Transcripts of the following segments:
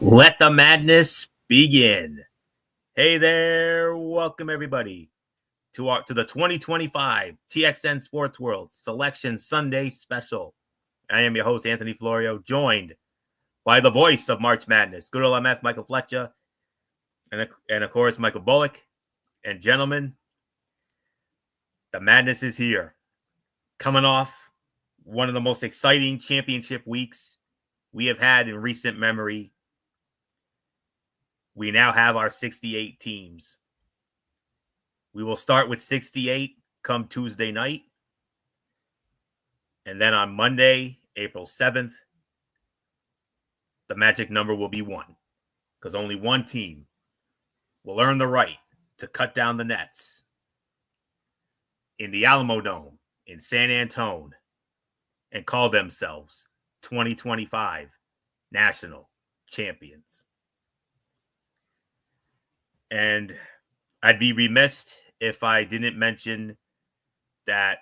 Let the madness begin. Hey there, welcome everybody to the 2025 TXN Sports World Selection Sunday Special. I am your host, Anthony Florio, joined by the voice of March Madness, good old MF, Michael Fletcher, and of course, Michael Bullock. And gentlemen, the madness is here. Coming off one of the most exciting championship weeks we have had in recent memory. We now have our 68 teams. We will start with 68 come Tuesday night. And then on Monday, April 7th, the magic number will be 1. Because only one team will earn the right to cut down the nets in the Alamo Dome in San Antonio and call themselves 2025 national champions. And I'd be remiss if I didn't mention that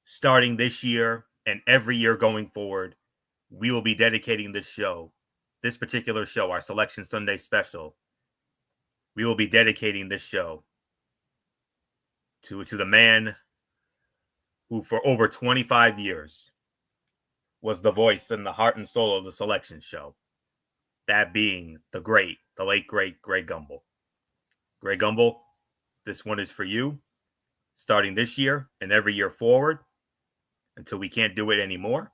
starting this year and every year going forward, we will be dedicating this particular show, our Selection Sunday special. We will be dedicating this show to the man who for over 25 years was the voice and the heart and soul of the selection show. That being the late, great Greg Gumbel. Greg Gumbel, this one is for you, starting this year and every year forward until we can't do it anymore.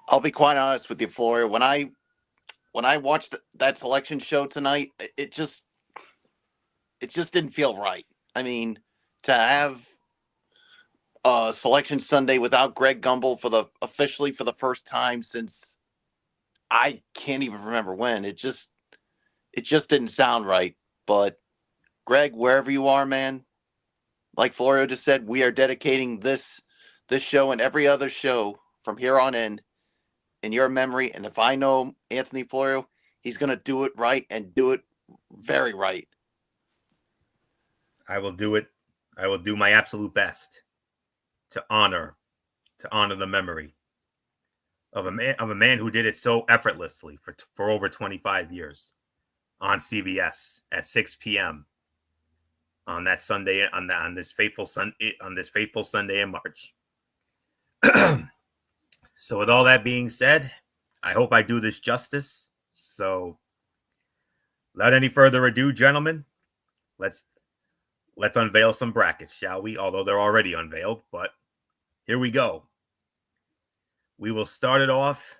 I'll be quite honest with you, Florio. When I watched that selection show tonight, it just didn't feel right. I mean, to have Selection Sunday without Greg Gumbel officially for the first time since I can't even remember when. It just didn't sound right. But Greg, wherever you are, man, like Florio just said, we are dedicating this show and every other show from here on in your memory. And if I know Anthony Florio, he's going to do it right and do it very right. I will do it. I will do my absolute best to honor the memory of a man who did it so effortlessly for over 25 years on CBS at 6 p.m. on that Sunday, on this fateful Sunday in March. So with all that being said, I hope I do this justice. So without any further ado, gentlemen, let's unveil some brackets, shall we? Although they're already unveiled, but here we go. We will start it off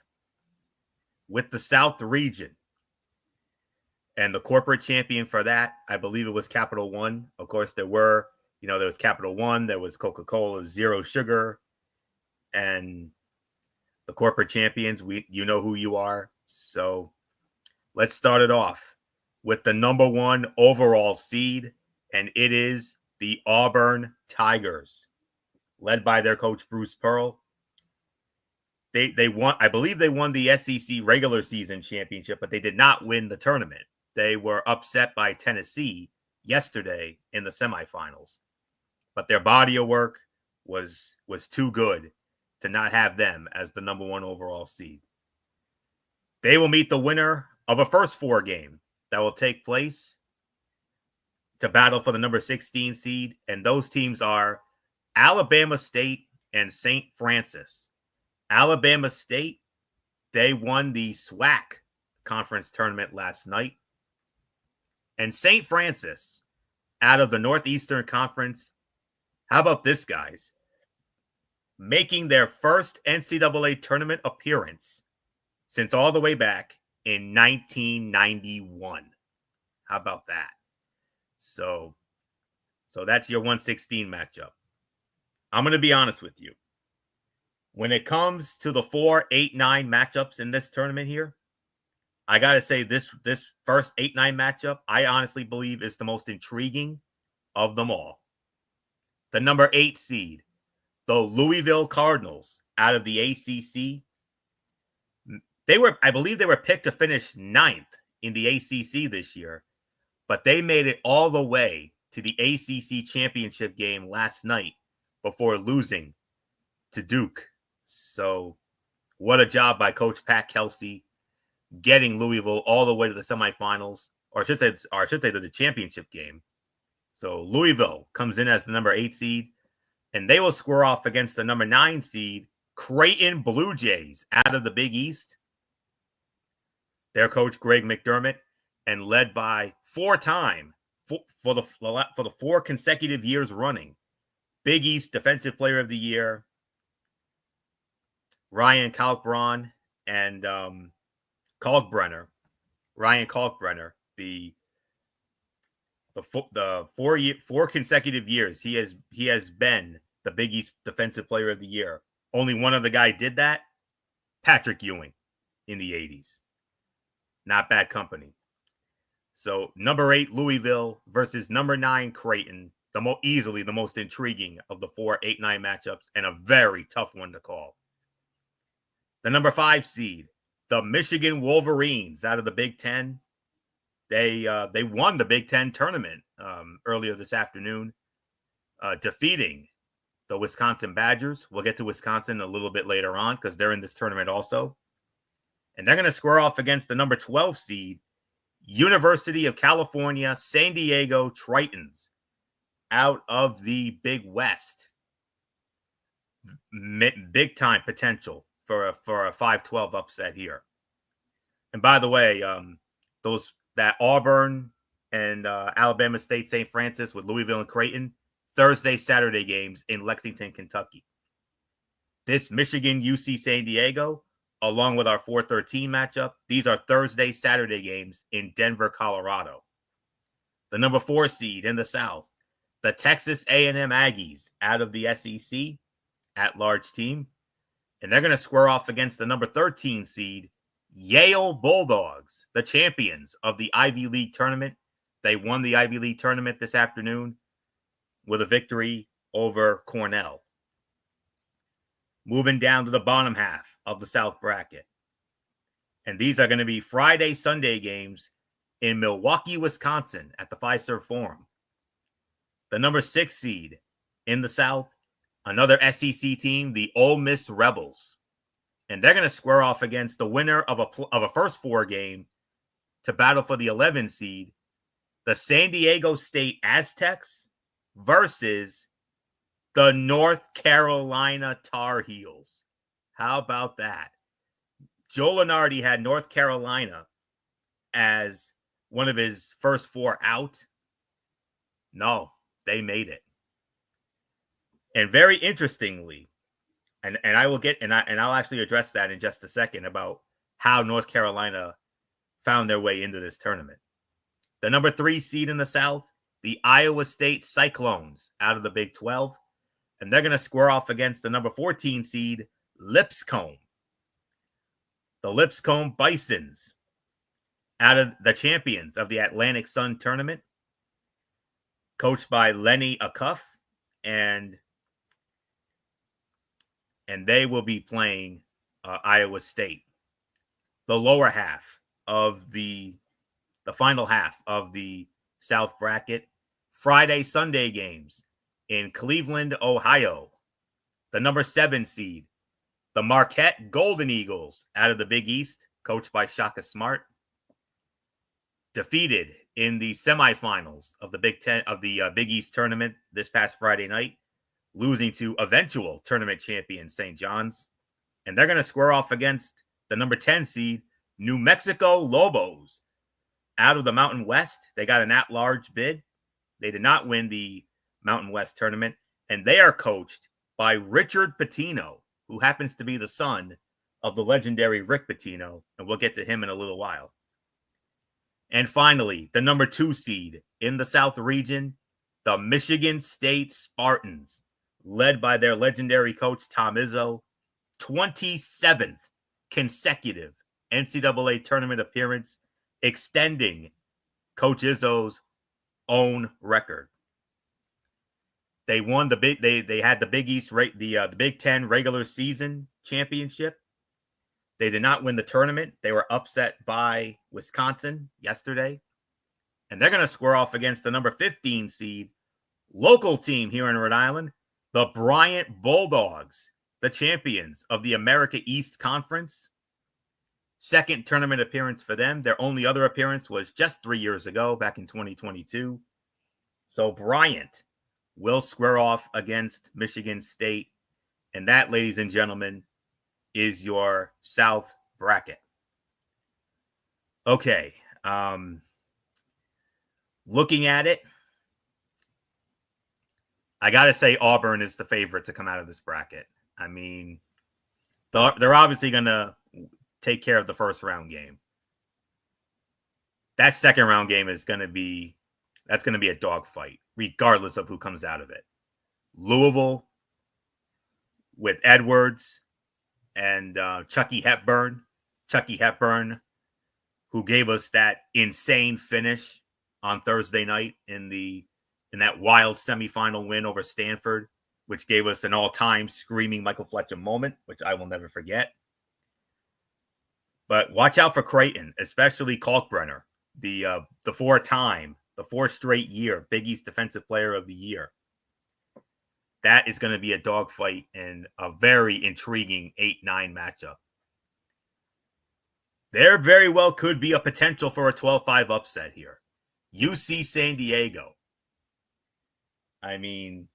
with the South region. And the corporate champion for that, I believe it was Capital One. Of course, there was Capital One, there was Coca-Cola Zero Sugar, and the corporate champions, you know who you are. So let's start it off with the number 1 overall seed, and it is the Auburn Tigers, led by their coach Bruce Pearl. They won, I believe they won the SEC regular season championship, but they did not win the tournament. They were upset by Tennessee yesterday in the semifinals. But their body of work was too good to not have them as the number 1 overall seed. They will meet the winner of a first 4 game that will take place to battle for the number 16 seed. And those teams are Alabama State and St. Francis. Alabama State, they won the SWAC conference tournament last night. And St. Francis, out of the Northeastern Conference, how about this, guys? Making their first NCAA tournament appearance since all the way back in 1991. How about that? So that's your 116 matchup. I'm going to be honest with you. When it comes to the 4, 8, 9 matchups in this tournament here, I got to say this first 8-9 matchup, I honestly believe is the most intriguing of them all. The number 8 seed, the Louisville Cardinals out of the ACC. I believe they were picked to finish 9th in the ACC this year, but they made it all the way to the ACC championship game last night before losing to Duke. So what a job by Coach Pat Kelsey getting Louisville all the way to the semifinals, or I should say to the championship game. So Louisville comes in as the number 8 seed, and they will square off against the number 9 seed, Creighton Blue Jays, out of the Big East. Their coach Greg McDermott, and led by four-time for the 4 consecutive years running Big East Defensive Player of the Year, Ryan Kalkbrenner, and Ryan Kalkbrenner, the 4 consecutive years he has been the Big East Defensive Player of the Year. Only one other guy did that, Patrick Ewing, in the 80s. Not bad company. So number 8 Louisville versus number 9 Creighton, easily the most intriguing of the 4 8-9 matchups, and a very tough one to call. The number 5 seed, the Michigan Wolverines, out of the Big Ten. They won the Big Ten tournament earlier this afternoon, defeating the Wisconsin Badgers. We'll get to Wisconsin a little bit later on because they're in this tournament also. And they're going to square off against the number 12 seed, University of California, San Diego Tritons, out of the Big West. Big time potential for a 5-12 upset here. And by the way, that Auburn and Alabama State St. Francis with Louisville and Creighton, Thursday, Saturday games in Lexington, Kentucky. This Michigan UC San Diego, along with our 4-13 matchup, these are Thursday, Saturday games in Denver, Colorado. The number 4 seed in the South, the Texas A&M Aggies, out of the SEC, at-large team. And they're going to square off against the number 13 seed, Yale Bulldogs, the champions of the Ivy League tournament. They won the Ivy League tournament this afternoon with a victory over Cornell. Moving down to the bottom half of the South bracket. And these are going to be Friday, Sunday games in Milwaukee, Wisconsin at the Fiserv Forum. The number 6 seed in the South, another SEC team, the Ole Miss Rebels. And they're going to square off against the winner of a first 4 game to battle for the 11 seed, the San Diego State Aztecs versus the North Carolina Tar Heels. How about that? Joe Lunardi had North Carolina as one of his first 4 out. No, they made it. And very interestingly, and I will get and I'll actually address that in just a second about how North Carolina found their way into this tournament. The number 3 seed in the South, the Iowa State Cyclones, out of the Big 12, and they're going to square off against the number 14 seed, Lipscomb. The Lipscomb Bisons, out of the champions of the Atlantic Sun tournament, coached by Lenny Acuff, and they will be playing Iowa State. The lower half of the final half of the South bracket, Friday, Sunday games in Cleveland, Ohio. The number 7 seed, the Marquette Golden Eagles, out of the Big East, coached by Shaka Smart, defeated in the semifinals of the Big East tournament this past Friday night, losing to eventual tournament champion St. John's. And they're going to square off against the number 10 seed, New Mexico Lobos, out of the Mountain West. They got an at-large bid. They did not win the Mountain West tournament, and they are coached by Richard Pitino, who happens to be the son of the legendary Rick Pitino, and we'll get to him in a little while. And finally, the number 2 seed in the South region, the Michigan State Spartans, led by their legendary coach, Tom Izzo, 27th consecutive NCAA tournament appearance, extending Coach Izzo's own record. They won they had the Big East the Big Ten regular season championship. They did not win the tournament. They were upset by Wisconsin yesterday. And they're going to square off against the number 15 seed local team here in Rhode Island, the Bryant Bulldogs, the champions of the America East Conference. Second tournament appearance for them. Their only other appearance was just 3 years ago, back in 2022. So Bryant will square off against Michigan State. And that, ladies and gentlemen, is your South bracket. Okay. Looking at it, I got to say Auburn is the favorite to come out of this bracket. I mean, they're obviously going to take care of the first round game. That second round game is going to be a dogfight, regardless of who comes out of it. Louisville with Edwards and Chucky Hepburn, who gave us that insane finish on Thursday night in that wild semifinal win over Stanford, which gave us an all-time screaming Michael Fletcher moment, which I will never forget. But watch out for Creighton, especially Kalkbrenner, the 4 straight year Big East Defensive Player of the Year. That is going to be a dogfight and a very intriguing 8-9 matchup. There very well could be a potential for a 12-5 upset here. UC San Diego. I mean,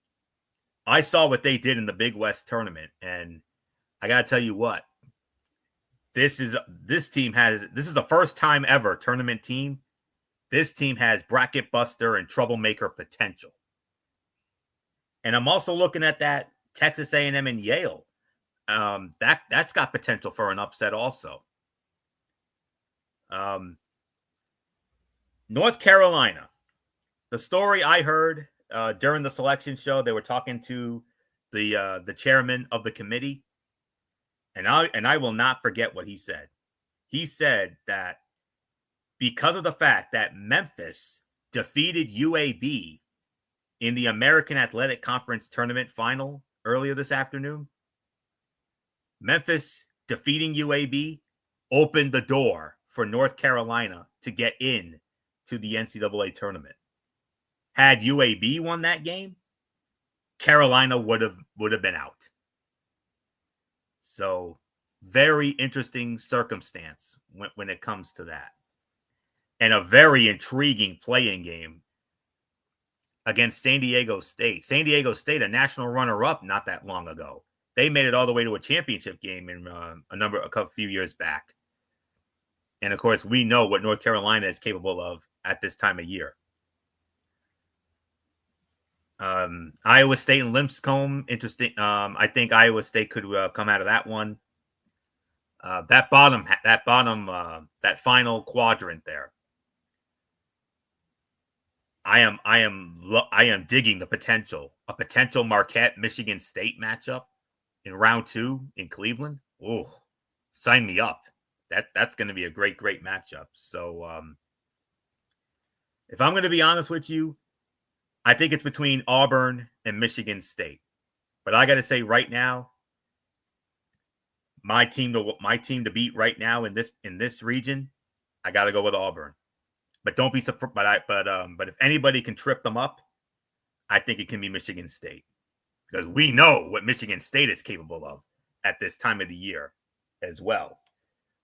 I saw what they did in the Big West tournament, and I got to tell you what. This is the first time ever tournament team. This team has bracket buster and troublemaker potential. And I'm also looking at that Texas A&M and Yale. That's got potential for an upset also. North Carolina. The story I heard during the selection show, they were talking to the chairman of the committee, and I will not forget what he said. He said that because of the fact that Memphis defeated UAB in the American Athletic Conference tournament final earlier this afternoon, Memphis defeating UAB opened the door for North Carolina to get in to the NCAA tournament. Had UAB won that game, Carolina would have been out. So, very interesting circumstance when it comes to that. And a very intriguing playing game against San Diego State. San Diego State, a national runner-up not that long ago. They made it all the way to a championship game in a few years back. And, of course, we know what North Carolina is capable of at this time of year. Iowa State and Lipscomb, interesting. I think Iowa State could come out of that one. That final quadrant there. I am digging the potential. A potential Marquette Michigan State matchup in round 2 in Cleveland. Oh, sign me up. That's going to be a great matchup. So, if I'm going to be honest with you, I think it's between Auburn and Michigan State. But I got to say right now, my team to beat right now in this region, I got to go with Auburn. But don't be surprised. But if anybody can trip them up, I think it can be Michigan State, because we know what Michigan State is capable of at this time of the year as well.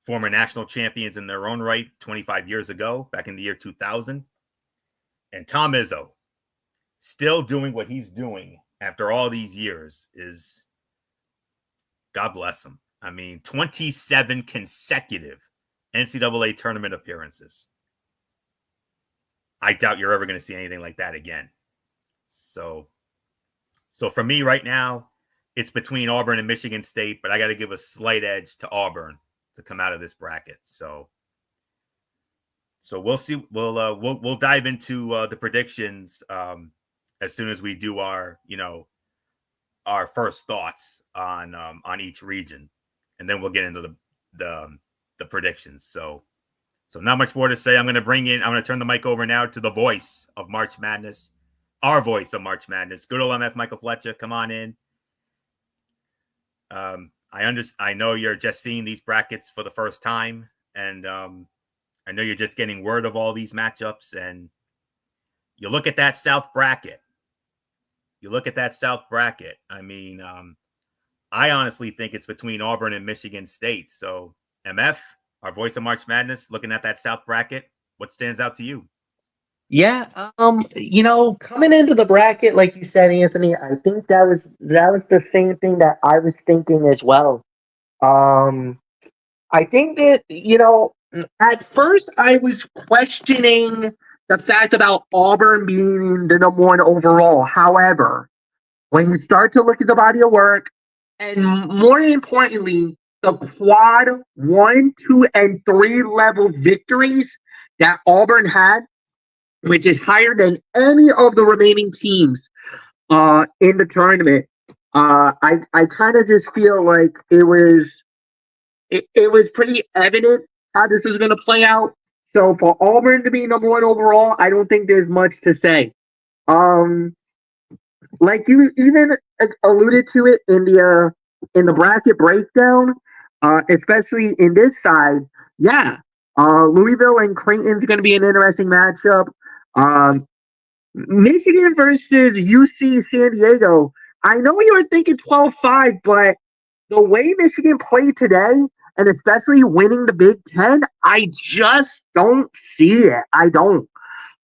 Former national champions in their own right 25 years ago, back in the year 2000. And Tom Izzo, still doing what he's doing after all these years, is, God bless him. I mean, 27 consecutive NCAA tournament appearances. I doubt you're ever going to see anything like that again. So for me right now, it's between Auburn and Michigan State, but I got to give a slight edge to Auburn to come out of this bracket. So we'll see. We'll dive into the predictions as soon as we do our first thoughts on each region, and then we'll get into the predictions. So not much more to say. I'm going to turn the mic over now to the voice of March Madness, our voice of March Madness. Good old MF Michael Fletcher, come on in. I know you're just seeing these brackets for the first time, and I know you're just getting word of all these matchups, and you look at that South bracket. I mean, I honestly think it's between Auburn and Michigan State. So, MF, our voice of March Madness, looking at that South bracket, what stands out to you? Yeah, coming into the bracket, like you said, Anthony, I think that was the same thing that I was thinking as well. Um, I think that, at first I was questioning the fact about Auburn being the number one overall. However, when you start to look at the body of work, and more importantly, the quad 1, 2, and 3 level victories that Auburn had, which is higher than any of the remaining teams in the tournament. I kind of just feel like it was pretty evident how this was going to play out. So for Auburn to be number one overall, I don't think there's much to say. Um, like you even alluded to it in the bracket breakdown, especially in this side. Yeah, Louisville and Creighton's going to be an interesting matchup. Um, Michigan versus UC San Diego. I know you were thinking 12-5, but the way Michigan played today, and especially winning the Big Ten, I just don't see it. I don't.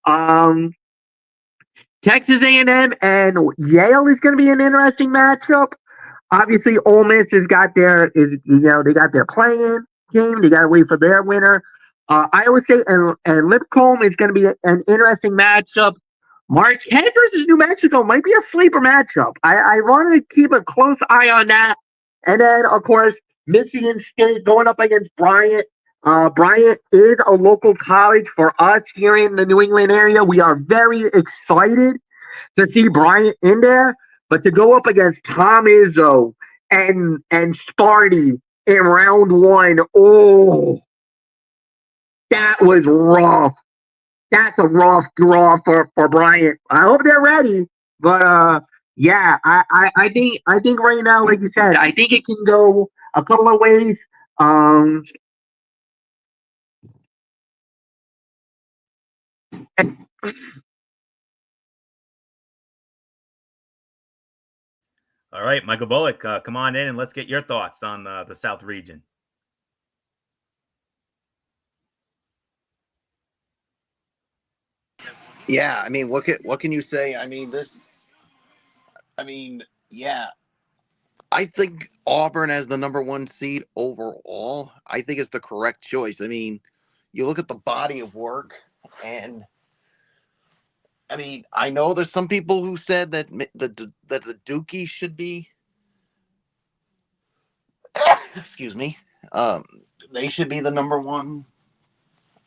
Um, Texas A&M and Yale is going to be an interesting matchup. Obviously, Ole Miss they got their playing game. They got to wait for their winner. Iowa State and Lipscomb is going to be an interesting matchup. Marquette versus New Mexico might be a sleeper matchup. I want to keep a close eye on that. And then, of course, Michigan State going up against Bryant. Bryant is a local college for us here in the New England area. We are very excited to see Bryant in there, but to go up against Tom Izzo and Sparty in round one, oh, that was rough. That's a rough draw for Bryant. I hope they're ready, but yeah, I think right now, like you said, I think it can go a couple of ways. Um, All right, Michael Bullock, come on in and let's get your thoughts on the South region. Yeah, I mean, what can you say? I mean, this. I mean, yeah, I think Auburn as the number one seed overall, I think is the correct choice. I mean, you look at the body of work, and I mean, I know there's some people who said that the Dookie should be, excuse me, um, they should be the number one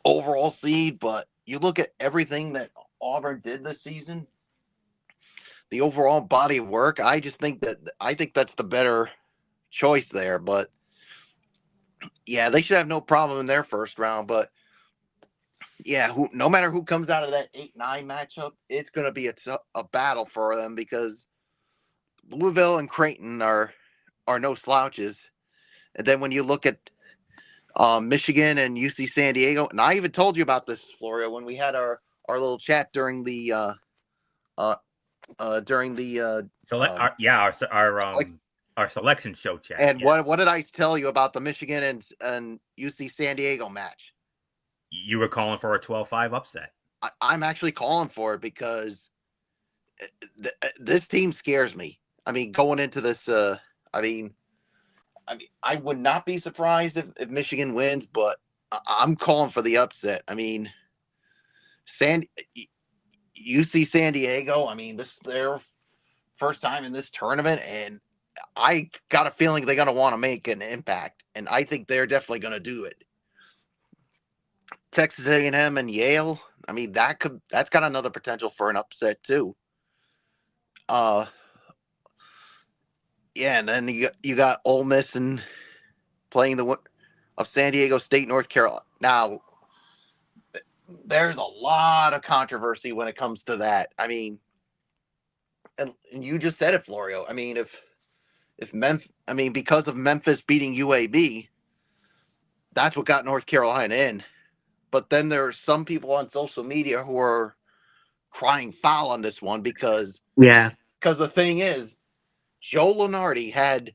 overall seed. But you look at everything that Auburn did this season, the overall body of work. I think that's the better choice there. But yeah, they should have no problem in their first round. But yeah, no matter who comes out of that 8-9 matchup, it's going to be a battle for them because Louisville and Creighton are no slouches. And then when you look at Michigan and UC San Diego, and I even told you about this, Florio, when we had our little chat during the Our selection show chat. and what did I tell you about the Michigan and UC San Diego match? You were calling for a 12-5 upset. I'm actually calling for it because this team scares me. I mean, going into this, I would not be surprised if Michigan wins, but I'm calling for the upset. I mean, UC San Diego. I mean, this is their first time in this tournament, and I got a feeling they're going to want to make an impact, and I think they're definitely going to do it. Texas A&M and Yale. I mean, that's got another potential for an upset too. Yeah, and then you got Ole Miss and playing of San Diego State, North Carolina. Now, there's a lot of controversy when it comes to that. I mean, and you just said it, Florio. I mean, because of Memphis beating UAB, that's what got North Carolina in. But then there are some people on social media who are crying foul on this one because the thing is, Joe Lunardi had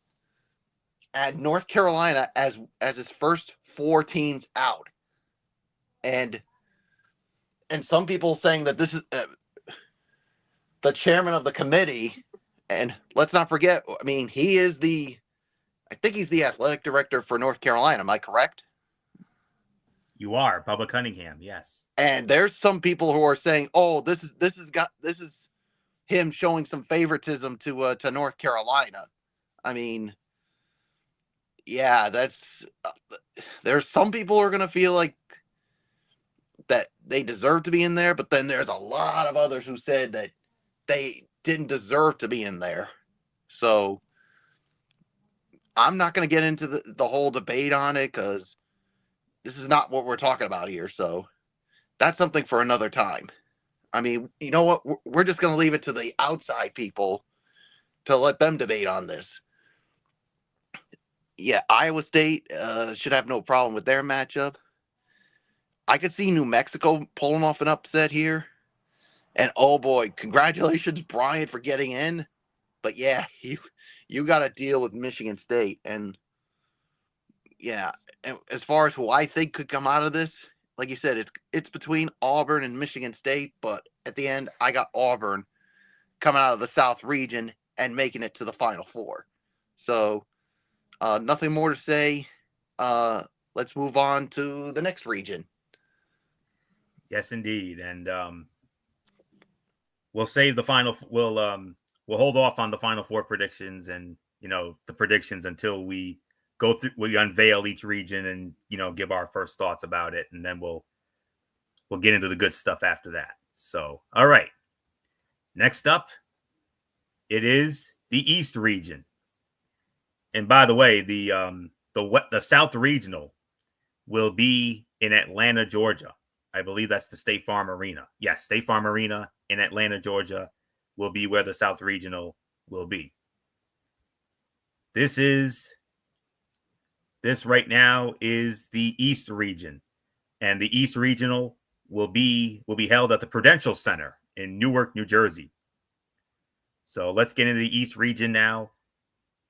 North Carolina as his first 4 teams out. And some people saying that this is the chairman of the committee. And let's not forget, I mean, I think he's the athletic director for North Carolina. Am I correct? You are Bubba Cunningham, yes. And there's some people who are saying, "Oh, this is him showing some favoritism to North Carolina." I mean, yeah, there's some people who are going to feel like that they deserve to be in there, but then there's a lot of others who said that they didn't deserve to be in there. So I'm not going to get into the whole debate on it because this is not what we're talking about here. So that's something for another time. I mean, you know what? We're just going to leave it to the outside people to let them debate on this. Yeah, Iowa State should have no problem with their matchup. I could see New Mexico pulling off an upset here. And oh boy, congratulations, Brian, for getting in. But yeah, you got to deal with Michigan State. And yeah, and as far as who I think could come out of this, like you said, it's between Auburn and Michigan State. But at the end, I got Auburn coming out of the South region and making it to the Final Four. So nothing more to say. Let's move on to the next region. Yes, indeed. And we'll save the final. We'll hold off on the Final Four predictions and the predictions until we go through. We unveil each region and give our first thoughts about it, and then we'll get into the good stuff after that. So, all right. Next up, it is the East region. And by the way, the South Regional will be in Atlanta, Georgia. I believe that's the State Farm Arena. Yes, State Farm Arena in Atlanta, Georgia will be where the South Regional will be. This right now is the East region. And the East Regional will be held at the Prudential Center in Newark, New Jersey. So let's get into the East region now.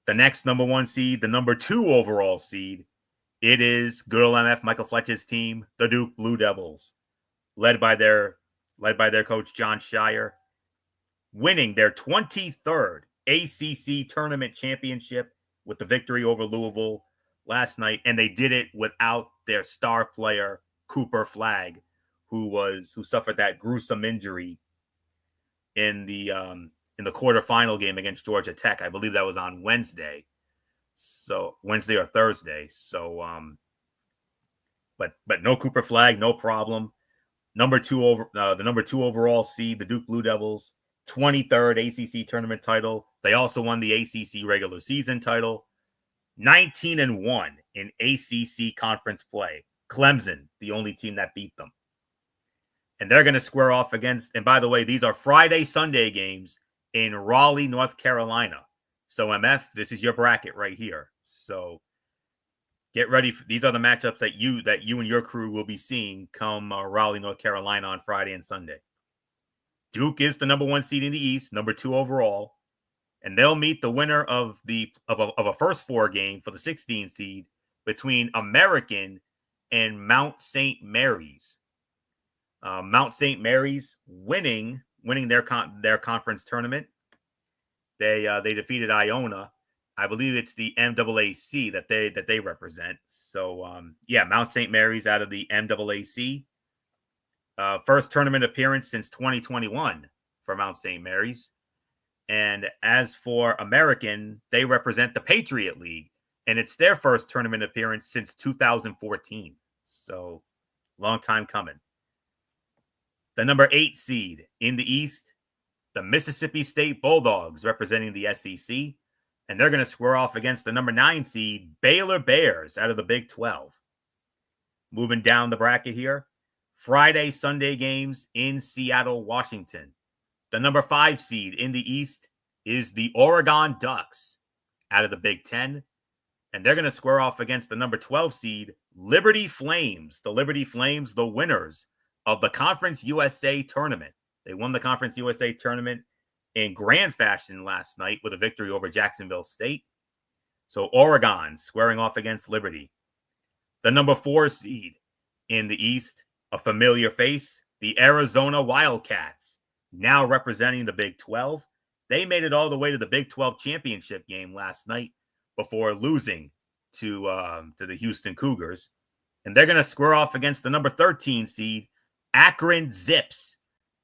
The next number 1 seed, the number 2 overall seed, it is good old MF Michael Fletcher's team, the Duke Blue Devils, led by their coach John Shire, winning their 23rd ACC tournament championship with the victory over Louisville last night, and they did it without their star player Cooper Flagg, who suffered that gruesome injury in the quarterfinal game against Georgia Tech. I believe that was on Wednesday. So Wednesday or Thursday. So but no Cooper Flagg, no problem. The number 2 overall seed, the Duke Blue Devils, 23rd ACC tournament title. They also won the ACC regular season title. 19-1 in ACC conference play. Clemson, the only team that beat them. And they're going to square off against, and by the way, these are Friday, Sunday games in Raleigh, North Carolina. So MF, this is your bracket right here. So get ready. These are the matchups that you and your crew will be seeing come Raleigh, North Carolina on Friday and Sunday. Duke is the number 1 seed in the East, number 2 overall, and they'll meet the winner of a first 4 game for the 16 seed between American and Mount St. Mary's. Mount St. Mary's winning their conference tournament. They defeated Iona. I believe it's the MAAC that they represent. So Mount St. Mary's out of the MAAC. First tournament appearance since 2021 for Mount St. Mary's. And as for American, they represent the Patriot League, and it's their first tournament appearance since 2014. So long time coming. The number 8 seed in the East, the Mississippi State Bulldogs, representing the SEC, and they're going to square off against the number 9 seed Baylor Bears out of the Big 12. Moving down the bracket here, Friday, Sunday games in Seattle, Washington. The number 5 seed in the East is the Oregon Ducks out of the Big 10, and they're going to square off against the number 12 seed Liberty Flames. The Liberty Flames, the winners of the Conference USA tournament. They won the Conference USA tournament in grand fashion last night with a victory over Jacksonville State. So Oregon squaring off against Liberty. The number 4 seed in the East, a familiar face, the Arizona Wildcats, now representing the Big 12. They made it all the way to the Big 12 championship game last night before losing to the Houston Cougars. And they're going to square off against the number 13 seed, Akron Zips,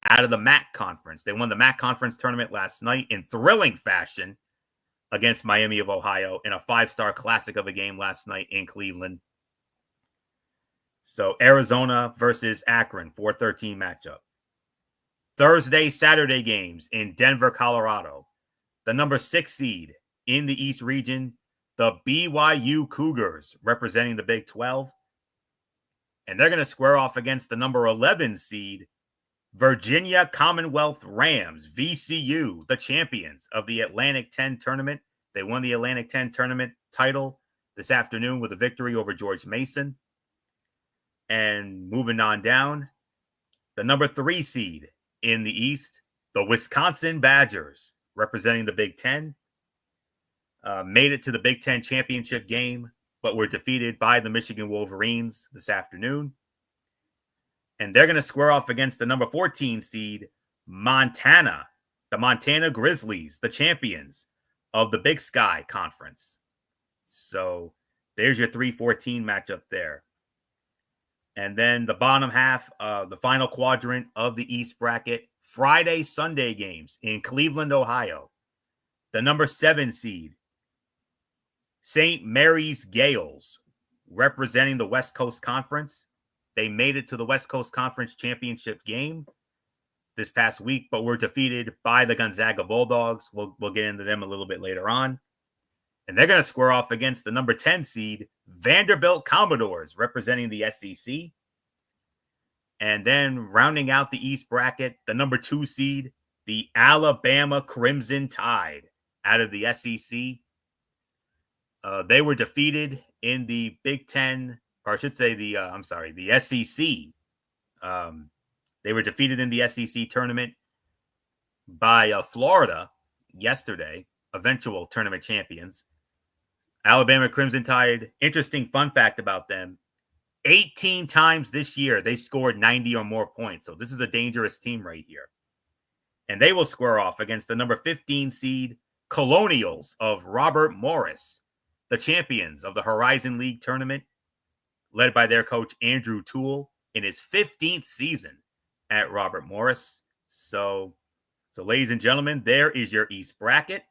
out of the MAC Conference. They won the MAC Conference tournament last night in thrilling fashion against Miami of Ohio in a 5-star classic of a game last night in Cleveland. So Arizona versus Akron, 4-13 matchup. Thursday, Saturday games in Denver, Colorado. The number 6 seed in the East region, the BYU Cougars, representing the Big 12. And they're going to square off against the number 11 seed, Virginia Commonwealth Rams, VCU, the champions of the Atlantic 10 tournament. They won the Atlantic 10 tournament title this afternoon with a victory over George Mason. And moving on down, the number 3 seed in the East, the Wisconsin Badgers, representing the Big 10, made it to the Big 10 championship game, but were defeated by the Michigan Wolverines this afternoon. And they're going to square off against the number 14 seed, Montana, the Montana Grizzlies, the champions of the Big Sky Conference. So there's your 3-14 matchup there. And then the bottom half, the final quadrant of the East bracket, Friday, Sunday games in Cleveland, Ohio. The number 7 seed, St. Mary's Gales, representing the West Coast Conference. They made it to the West Coast Conference championship game this past week, but were defeated by the Gonzaga Bulldogs. We'll get into them a little bit later on. And they're going to square off against the number 10 seed, Vanderbilt Commodores, representing the SEC. And then rounding out the East bracket, the number 2 seed, the Alabama Crimson Tide, out of the SEC. They were defeated in the Big Ten, or I should say the SEC. They were defeated in the SEC tournament by Florida yesterday, eventual tournament champions. Alabama Crimson Tide, interesting fun fact about them, 18 times this year they scored 90 or more points. So this is a dangerous team right here. And they will square off against the number 15 seed Colonials of Robert Morris, the champions of the Horizon League tournament, led by their coach Andrew Toole in his 15th season at Robert Morris. So ladies and gentlemen, there is your East bracket.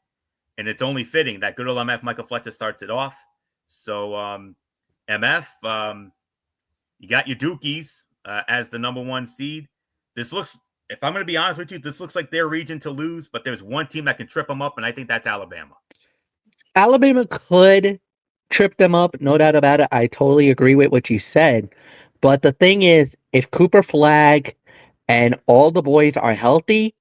And it's only fitting that good old MF Michael Fletcher starts it off. So, MF, you got your Dukies as the number 1 seed. This looks, if I'm going to be honest with you, this looks like their region to lose, but there's one team that can trip them up, and I think that's Alabama. Alabama could trip them up, no doubt about it. I totally agree with what you said. But the thing is, if Cooper Flagg and all the boys are healthy,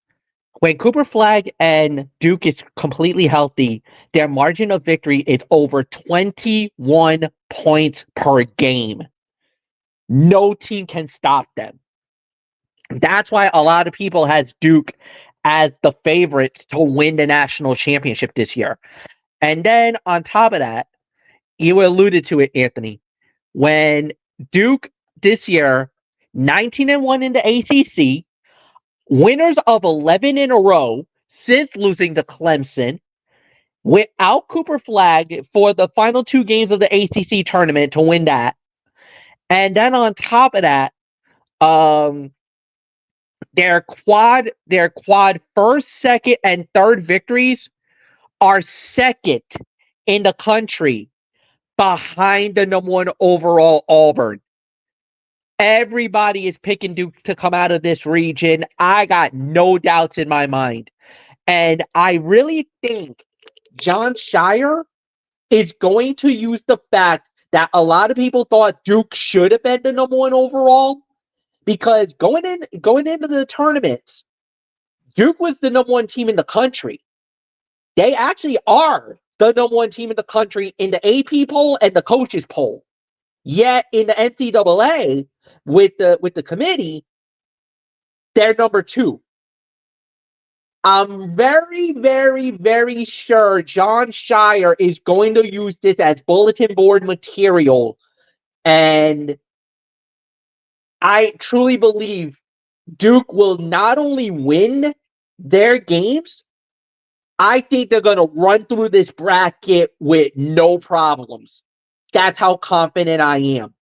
when Cooper Flagg and Duke is completely healthy, their margin of victory is over 21 points per game. No team can stop them. That's why a lot of people has Duke as the favorites to win the national championship this year. And then on top of that, you alluded to it, Anthony. When Duke this year, 19-1 in the ACC, winners of 11 in a row since losing to Clemson, without Cooper Flagg for the final 2 games of the ACC tournament to win that. And then on top of that, their quad first, second, and third victories are second in the country behind the number 1 overall Auburn. Everybody is picking Duke to come out of this region. I got no doubts in my mind. And I really think Jon Scheyer is going to use the fact that a lot of people thought Duke should have been the number 1 overall, because going into the tournaments, Duke was the number 1 team in the country. They actually are the number 1 team in the country in the AP poll and the coaches poll. Yet in the NCAA, with the committee, they're number 2. I'm very, very, very sure Jon Scheyer is going to use this as bulletin board material And I truly believe Duke will not only win their games, I think they're going to run through this bracket with no problems. That's how confident I am.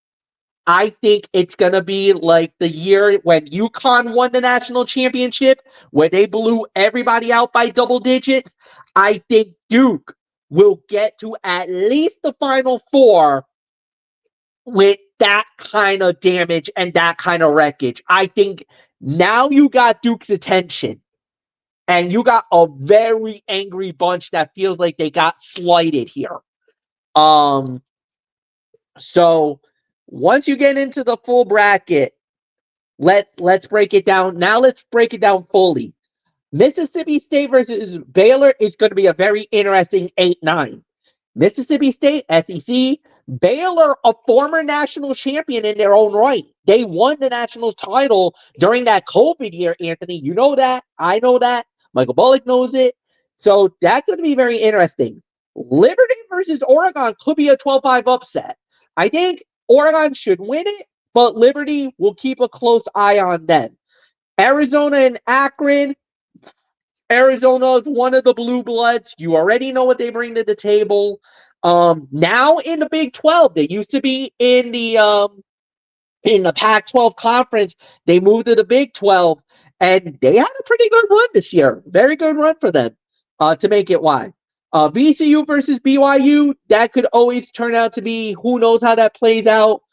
I think it's going to be like the year when UConn won the national championship, where they blew everybody out by double digits. I think Duke will get to at least the Final Four with that kind of damage and that kind of wreckage. I think now you got Duke's attention. And you got a very angry bunch that feels like they got slighted here. So once you get into the full bracket, let's break it down. Now let's break it down fully. Mississippi State versus Baylor is going to be a very interesting 8-9. Mississippi State, SEC, Baylor, a former national champion in their own right. They won the national title during that COVID year, Anthony. You know that. I know that. Michael Bullock knows it. So that's going to be very interesting. Liberty versus Oregon could be a 12-5 upset. I think Oregon should win it, but Liberty will keep a close eye on them. Arizona and Akron, Arizona is one of the blue bloods. You already know what they bring to the table. Now in the Big 12, they used to be in the Pac-12 conference. They moved to the Big 12, and they had a pretty good run this year. Very good run for them to make it wide. VCU versus BYU, that could always turn out to be, who knows how that plays out.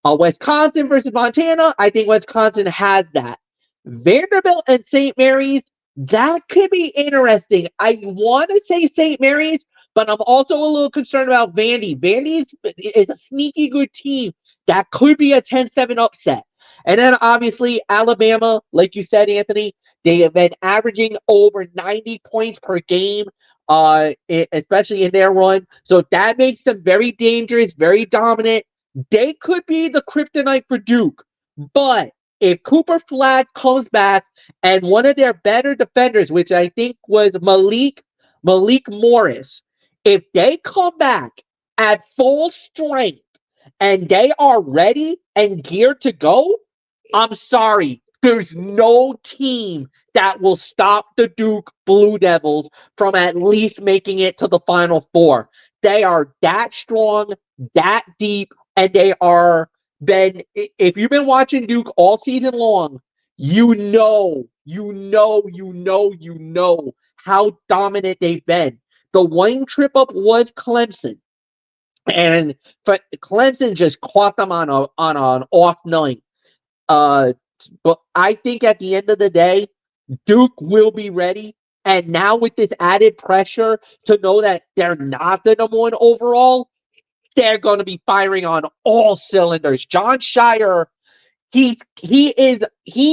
Wisconsin versus Montana, I think Wisconsin has that. Vanderbilt and St. Mary's, that could be interesting. I want to say St. Mary's, but I'm also a little concerned about Vandy. Vandy is a sneaky good team. That could be a 10-7 upset. And then obviously Alabama, like you said, Anthony, they have been averaging over 90 points per game, especially in their run. So that makes them very dangerous, very dominant. They could be the kryptonite for Duke. But if Cooper Flag comes back and one of their better defenders, which I think was Malik Morris, if they come back at full strength and they are ready and geared to go, I'm sorry, there's no team that will stop the Duke Blue Devils from at least making it to the Final Four. They are that strong, that deep, and they are been, if you've been watching Duke all season long, you know how dominant they've been. The one trip up was Clemson, and Clemson just caught them on an off night. But I think at the end of the day, Duke will be ready. And now with this added pressure to know that they're not the number one overall, they're going to be firing on all cylinders. John Shire, he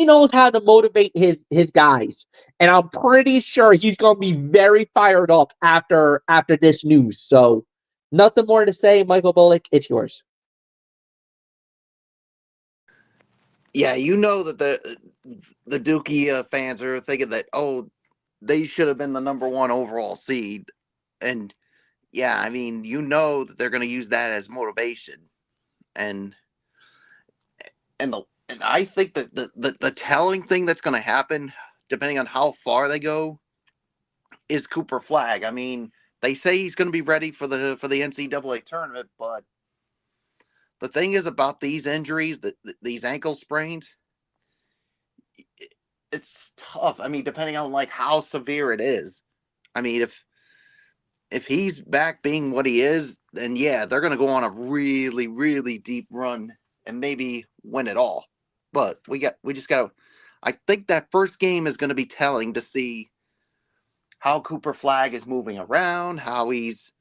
knows how to motivate his guys, and I'm pretty sure he's going to be very fired up after this news. So, nothing more to say, Michael Bullock. It's yours. Yeah, you know that the Dookie fans are thinking that, oh, they should have been the number one overall seed, and yeah, I mean, you know that they're going to use that as motivation, and I think that the telling thing that's going to happen, depending on how far they go, is Cooper Flag. I mean, they say he's going to be ready for the NCAA tournament, but the thing is about these injuries, these ankle sprains, it's tough. I mean, depending on like how severe it is. I mean, if he's back being what he is, then yeah, they're going to go on a really, really deep run and maybe win it all. But we just got to, I think that first game is going to be telling to see how Cooper Flag is moving around, how he's.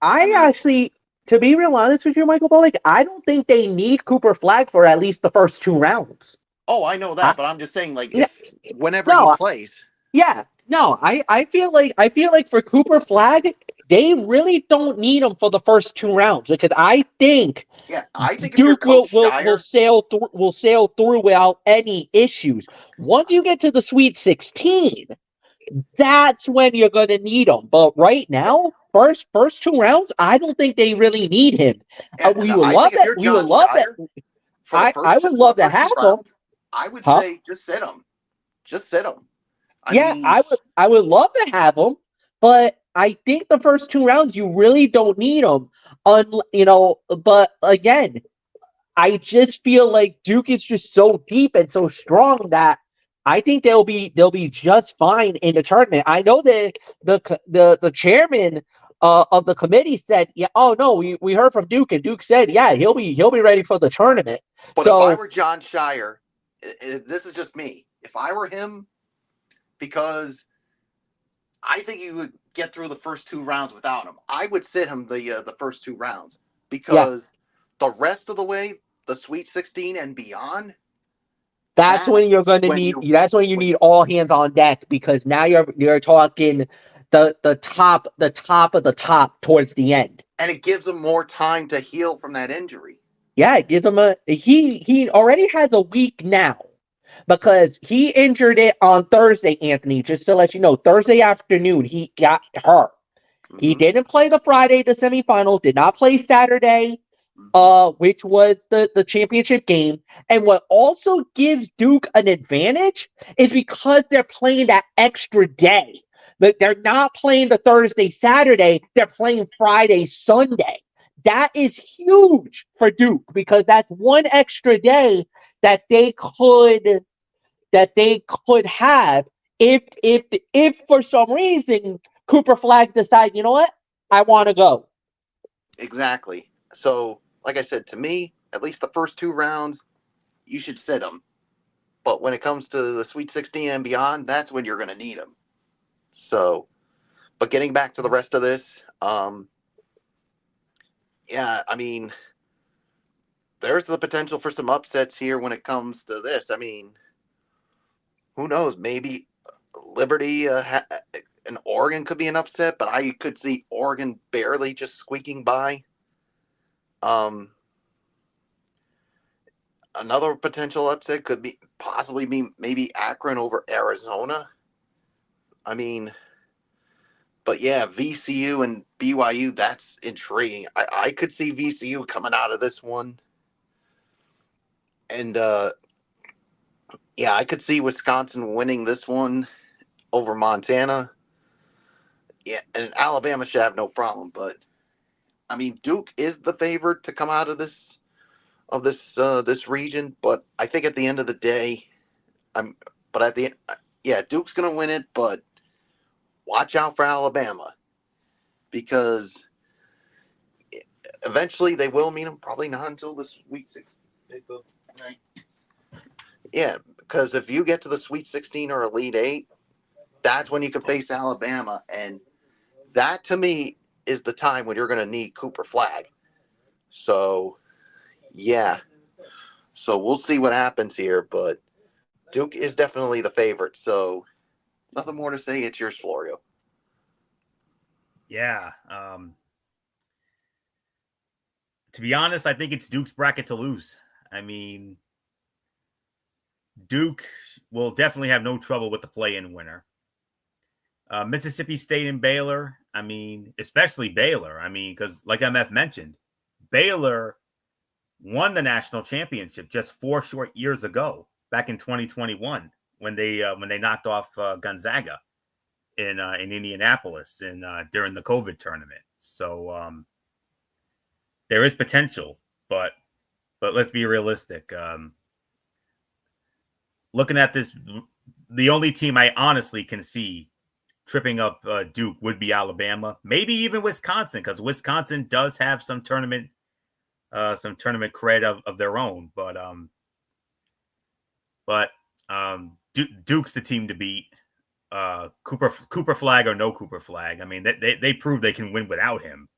Actually, to be real honest with you, Michael Bullock, I don't think they need Cooper Flag for at least the first two rounds. Oh, I know that, but I'm just saying, like, whenever no, he plays. Yeah, no, I feel like for Cooper Flag, they really don't need him for the first two rounds because I think Duke will sail through without any issues. Once you get to the Sweet 16, that's when you're going to need him. But right now, first 2 rounds, I don't think they really need him. And We would I love think if that. you're We would John love that. Shire I would love to have two him. rounds, I would Huh? say just sit him. Just sit him. I Yeah, mean, I would love to have him, but I think the first 2 rounds you really don't need him. But again, I just feel like Duke is just so deep and so strong that I think they'll be just fine in the tournament. I know that the chairman of the committee said, yeah, oh no, we heard from Duke, and Duke said, yeah, he'll be ready for the tournament. but if I So were John Shire, this is just me. If I were him, because I think you would get through the first 2 rounds without him. I would sit him the first 2 rounds yeah, because the rest of the way, the Sweet 16 and beyond, that's when you're that's going to when need. you That's when you need all hands on deck, because now you're talking the top of the top towards the end. and it gives him more time to heal from that injury. Yeah, it gives him he already has a week now because he injured it on Thursday, Anthony. Just to let you know, Thursday afternoon he got hurt. He Mm-hmm. didn't play the Friday, the semifinal, did not play Saturday, which was the championship game. And what also gives Duke an advantage is because they're playing that extra day. But they're not playing the Thursday, Saturday, they're playing Friday, Sunday. That is huge for Duke because that's one extra day that they could have if for some reason Cooper Flag decide, you know what, I want to go. Exactly. So, like I said, to me, at least the first 2 rounds, you should sit him. But when it comes to the Sweet 16 and beyond, that's when you're going to need him. So, but getting back to the rest of this, yeah, I mean, there's the potential for some upsets here when it comes to this. I mean, who knows? Maybe Liberty and Oregon could be an upset, but I could see Oregon barely just squeaking by. Um, Another potential upset could be possibly be maybe Akron over Arizona. I mean, but yeah, VCU and BYU, that's intriguing. I could see VCU coming out of this one. And yeah, I could see Wisconsin winning this one over Montana. Yeah, and Alabama should have no problem. But I mean, Duke is the favorite to come out of this region. But I think at the end of the day, I'm. But at the yeah, Duke's gonna win it. But watch out for Alabama because eventually they will meet them. Probably not until the Sweet 16. Yeah, because if you get to the Sweet 16 or Elite Eight, that's when you can face Alabama, and that to me is the time when you're going to need Cooper Flag. So yeah, so we'll see what happens here, but Duke is definitely the favorite. So nothing more to say. It's yours, Florio. Yeah. To be honest, I think it's Duke's bracket to lose. I mean, Duke will definitely have no trouble with the play-in winner. Mississippi State and Baylor, I mean, especially Baylor. I mean, because like MF mentioned, Baylor won the national championship just 4 short years ago, back in 2021, when they knocked off Gonzaga in Indianapolis during the COVID tournament. So there is potential, but let's be realistic. Looking at this, the only team I honestly can see tripping up Duke would be Alabama, maybe even Wisconsin, because Wisconsin does have some tournament cred of their own. But Duke's the team to beat. Cooper Flag or no Cooper Flag. I mean, they proved they can win without him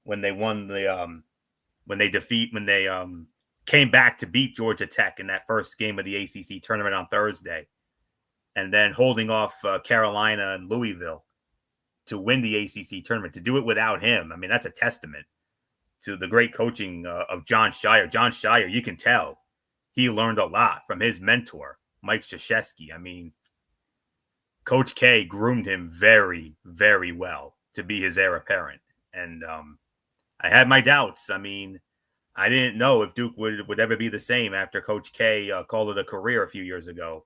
when they won when they came back to beat Georgia Tech in that first game of the ACC tournament on Thursday, and then holding off Carolina and Louisville to win the ACC tournament. To do it without him, I mean, that's a testament to the great coaching of John Shire. John Shire, you can tell he learned a lot from his mentor, Mike Krzyzewski. I mean, Coach K groomed him very, very well to be his heir apparent. And I had my doubts. I mean, I didn't know if Duke would ever be the same after Coach K called it a career a few years ago.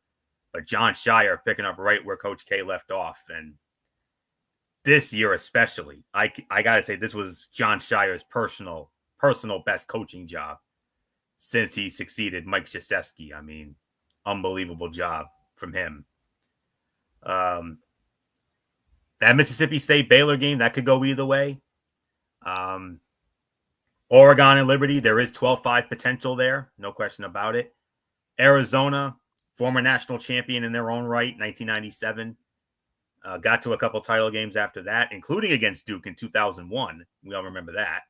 But John Shire picking up right where Coach K left off. And this year especially, I got to say, this was John Shire's personal best coaching job since he succeeded Mike Krzyzewski. I mean, unbelievable job from him. That Mississippi State Baylor game, that could go either way. Oregon and Liberty, there is 12-5 potential there. No question about it. Arizona, former national champion in their own right, 1997. Got to a couple title games after that, including against Duke in 2001. We all remember that.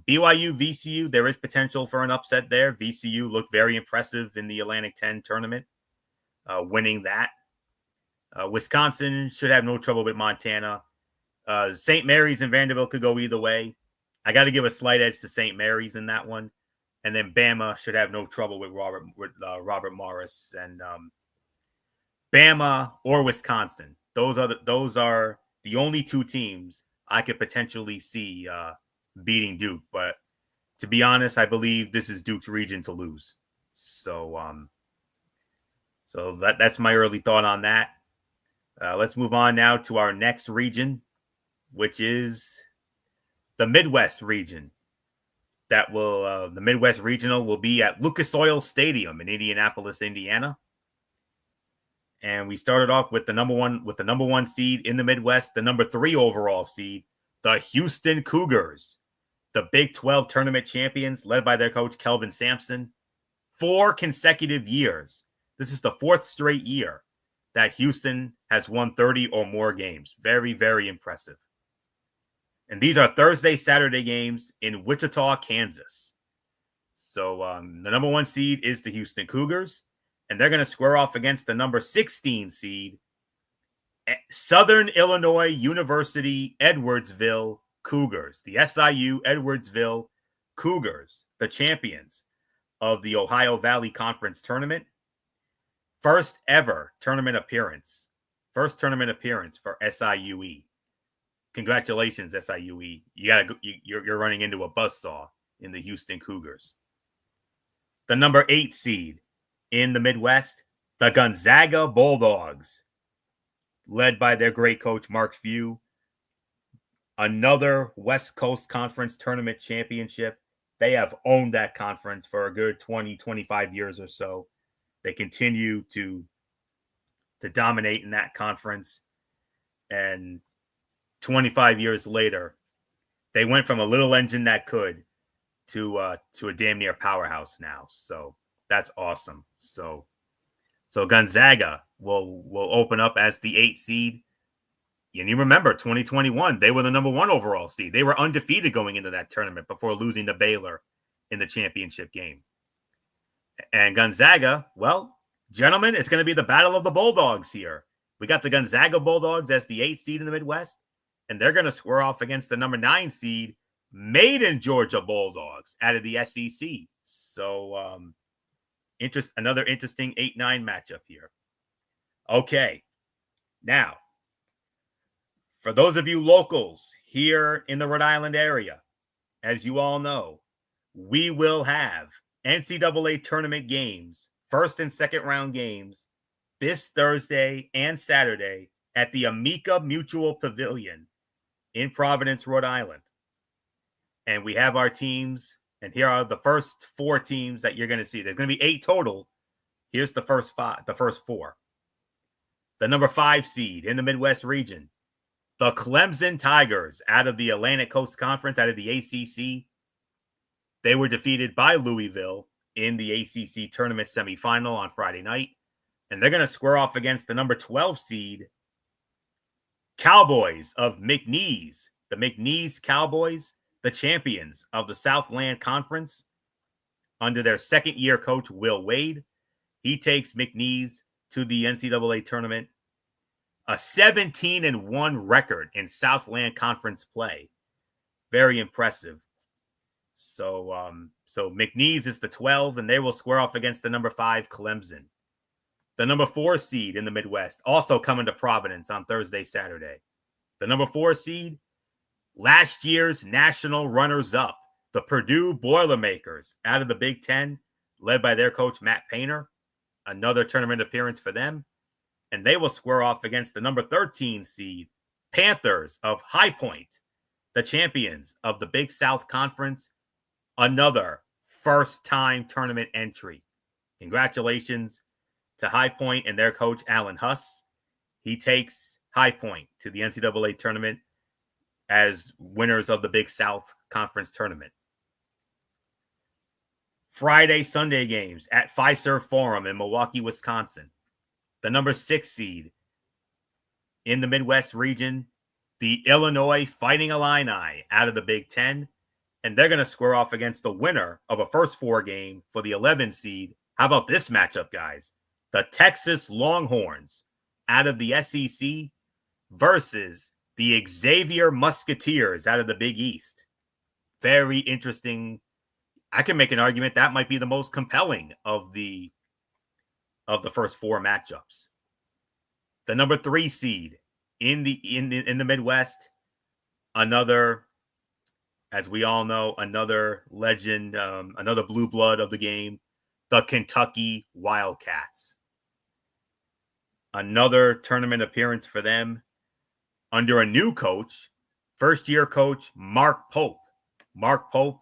BYU, VCU, there is potential for an upset there. VCU looked very impressive in the Atlantic 10 tournament, winning that. Wisconsin should have no trouble with Montana. St. Mary's and Vanderbilt could go either way. I got to give a slight edge to St. Mary's in that one. And then Bama should have no trouble with Robert Morris. And Bama or Wisconsin. Those are the only two teams I could potentially see beating Duke. But to be honest, I believe this is Duke's region to lose. So that's my early thought on that. Let's move on now to our next region, which is the Midwest region. That will the Midwest Regional will be at Lucas Oil Stadium in Indianapolis, Indiana. And we started off with the number one seed in the Midwest, the number 3 overall seed, the Houston Cougars, the Big 12 tournament champions, led by their coach Kelvin Sampson. 4 consecutive years. This is the 4th straight year that Houston has won 30 or more games. Very, very impressive. And these are Thursday, Saturday games in Wichita, Kansas. So the number 1 seed is the Houston Cougars, and they're going to square off against the number 16 seed, Southern Illinois University Edwardsville Cougars, the SIU Edwardsville Cougars, the champions of the Ohio Valley Conference Tournament. First ever tournament appearance. First tournament appearance for SIUE. Congratulations, SIUE. You're running into a buzzsaw in the Houston Cougars. The number 8 seed in the Midwest, the Gonzaga Bulldogs, led by their great coach, Mark Few. Another West Coast Conference tournament championship. They have owned that conference for a good 20, 25 years or so. They continue to dominate in that conference. And 25 years later, they went from a little engine that could to a damn near powerhouse now. So that's awesome. So Gonzaga will open up as the 8th seed. And you remember 2021, they were the number 1 overall seed. They were undefeated going into that tournament before losing to Baylor in the championship game. And Gonzaga, well, gentlemen, it's going to be the battle of the Bulldogs here. We got the Gonzaga Bulldogs as the 8th seed in the Midwest, and they're going to square off against the number 9 seed, Maiden Georgia Bulldogs out of the SEC. So another interesting 8-9 matchup here. Okay, now, for those of you locals here in the Rhode Island area, as you all know, we will have NCAA tournament games, first and second round games, this Thursday and Saturday at the Amica Mutual Pavilion in Providence, Rhode Island. And we have our teams, and here are the first 4 teams that you're going to see. There's going to be 8 total. Here's the first 4. The number 5 seed in the Midwest region, the Clemson Tigers out of the Atlantic Coast Conference, out of the ACC. They were defeated by Louisville in the ACC tournament semifinal on Friday night. And they're going to square off against the number 12 seed, Cowboys of McNeese. The McNeese Cowboys, the champions of the Southland Conference under their second-year coach, Will Wade. He takes McNeese to the NCAA tournament. A 17-1 record in Southland Conference play. Very impressive. So McNeese is the 12, and they will square off against the number 5, Clemson. The number 4 seed in the Midwest, also coming to Providence on Thursday, Saturday. The number 4 seed, last year's national runners-up, the Purdue Boilermakers out of the Big Ten, led by their coach, Matt Painter. Another tournament appearance for them. And they will square off against the number 13 seed, Panthers of High Point, the champions of the Big South Conference. Another first-time tournament entry. Congratulations to High Point and their coach, Alan Huss. He takes High Point to the NCAA tournament as winners of the Big South Conference tournament. Friday, Sunday games at Fiserv Forum in Milwaukee, Wisconsin. The number 6 seed in the Midwest region, the Illinois Fighting Illini out of the Big Ten. And they're going to square off against the winner of a first 4 game for the 11 seed. How about this matchup, guys? The Texas Longhorns out of the SEC versus the Xavier Musketeers out of the Big East. Very interesting. I can make an argument that might be the most compelling of the first 4 matchups. The number 3 seed in the Midwest, another, as we all know, another legend, another blue blood of the game, the Kentucky Wildcats. Another tournament appearance for them under a new coach, first-year coach Mark Pope. Mark Pope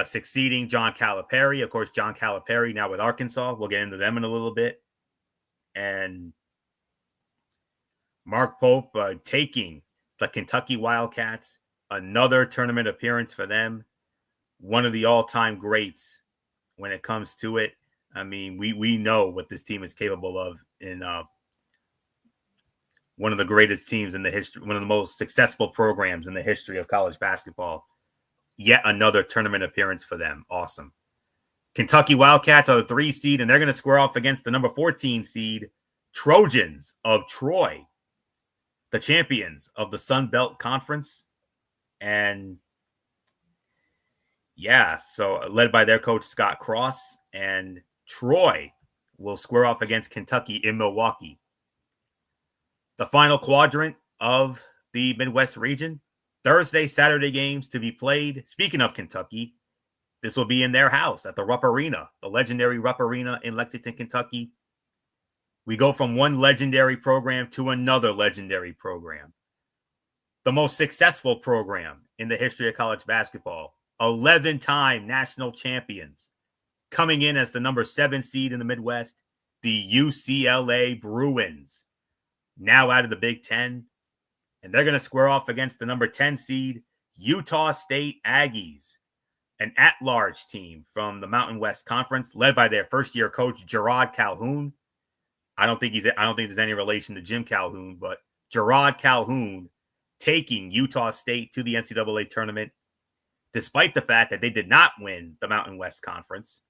succeeding John Calipari. Of course, John Calipari now with Arkansas. We'll get into them in a little bit. And Mark Pope taking the Kentucky Wildcats. Another tournament appearance for them. One of the all-time greats when it comes to it. I mean, we know what this team is capable of in one of the greatest teams in the history, one of the most successful programs in the history of college basketball. Yet another tournament appearance for them. Awesome. Kentucky Wildcats are the 3 seed, and they're going to square off against the number 14 seed, Trojans of Troy, the champions of the Sun Belt Conference. And yeah, so led by their coach, Scott Cross, and Troy will square off against Kentucky in Milwaukee. The final quadrant of the Midwest region, Thursday, Saturday games to be played. Speaking of Kentucky, this will be in their house at the Rupp Arena, the legendary Rupp Arena in Lexington, Kentucky. We go from one legendary program to another legendary program. The most successful program in the history of college basketball. 11-time national champions. Coming in as the number 7 seed in the Midwest, the UCLA Bruins. Now out of the Big Ten. And they're going to square off against the number 10 seed, Utah State Aggies. An at-large team from the Mountain West Conference, led by their first-year coach, Gerard Calhoun. I don't think there's any relation to Jim Calhoun, but Gerard Calhoun taking Utah State to the NCAA tournament, despite the fact that they did not win the Mountain West Conference.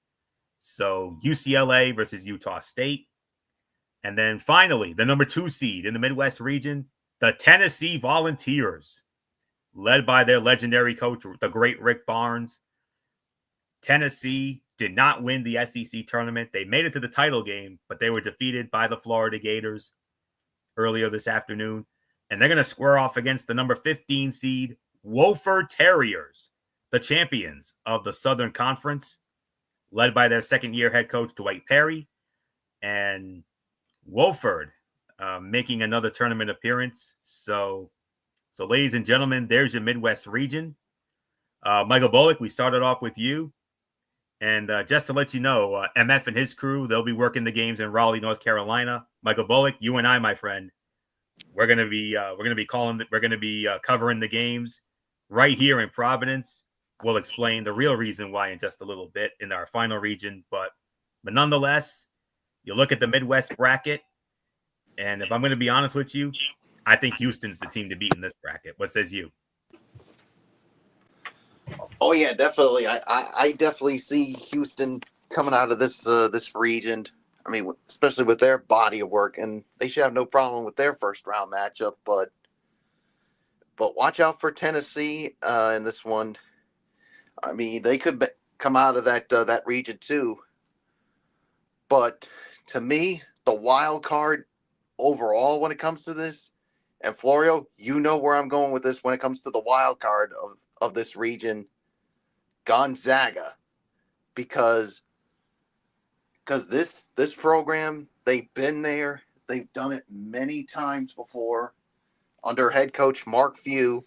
So UCLA versus Utah State. And then finally, the number 2 seed in the Midwest region, the Tennessee Volunteers, led by their legendary coach, the great Rick Barnes. Tennessee did not win the SEC tournament. They made it to the title game, but they were defeated by the Florida Gators earlier this afternoon. And they're going to square off against the number 15 seed, Wofford Terriers, the champions of the Southern Conference, led by their second-year head coach, Dwight Perry. And Wofford making another tournament appearance. So, ladies and gentlemen, there's your Midwest region. Michael Bullock, we started off with you. And just to let you know, MF and his crew, they'll be working the games in Raleigh, North Carolina. Michael Bullock, you and I, my friend, we're going to be covering the games right here in Providence. We'll explain the real reason why in just a little bit in our final region, but nonetheless, you look at the Midwest bracket, and if I'm going to be honest with you, I think Houston's the team to beat in this bracket. What says you? Oh yeah, definitely. I definitely see Houston coming out of this region. I mean, especially with their body of work, and they should have no problem with their first round matchup. But watch out for Tennessee in this one. I mean, they could come out of that region too. But to me, the wild card overall when it comes to this, and Florio, you know where I'm going with this when it comes to the wild card of this region, Gonzaga, because this program, they've been there, they've done it many times before under head coach Mark Few,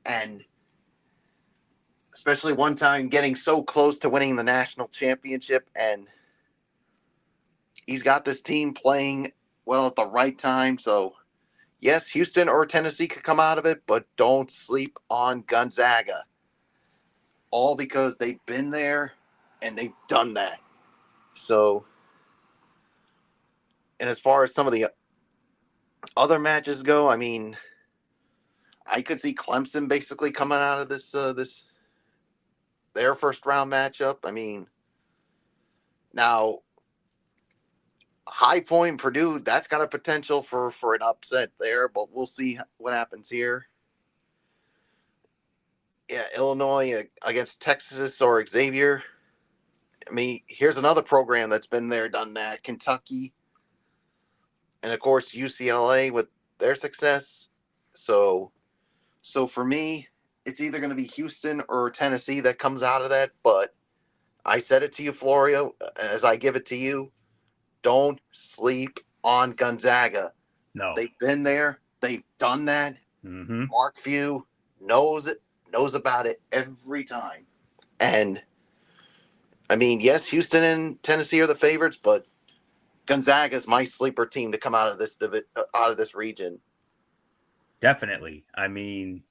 and especially one time getting so close to winning the national championship, and he's got this team playing well at the right time. So yes, Houston or Tennessee could come out of it, but don't sleep on Gonzaga. All because they've been there and they've done that. So, and as far as some of the other matches go, I mean, I could see Clemson basically coming out of this their first round matchup. I mean, now High Point Purdue, that's got a potential for an upset there, but we'll see what happens here. Yeah, Illinois against Texas or Xavier. I mean, here's another program that's been there, done that. Kentucky, and of course UCLA with their success. So for me, it's either going to be Houston or Tennessee that comes out of that. But I said it to you, Florio, as I give it to you. Don't sleep on Gonzaga. No. They've been there. They've done that. Mm-hmm. Mark Few knows about it every time. And I mean, yes, Houston and Tennessee are the favorites, but Gonzaga is my sleeper team to come out of this region. Definitely. I mean,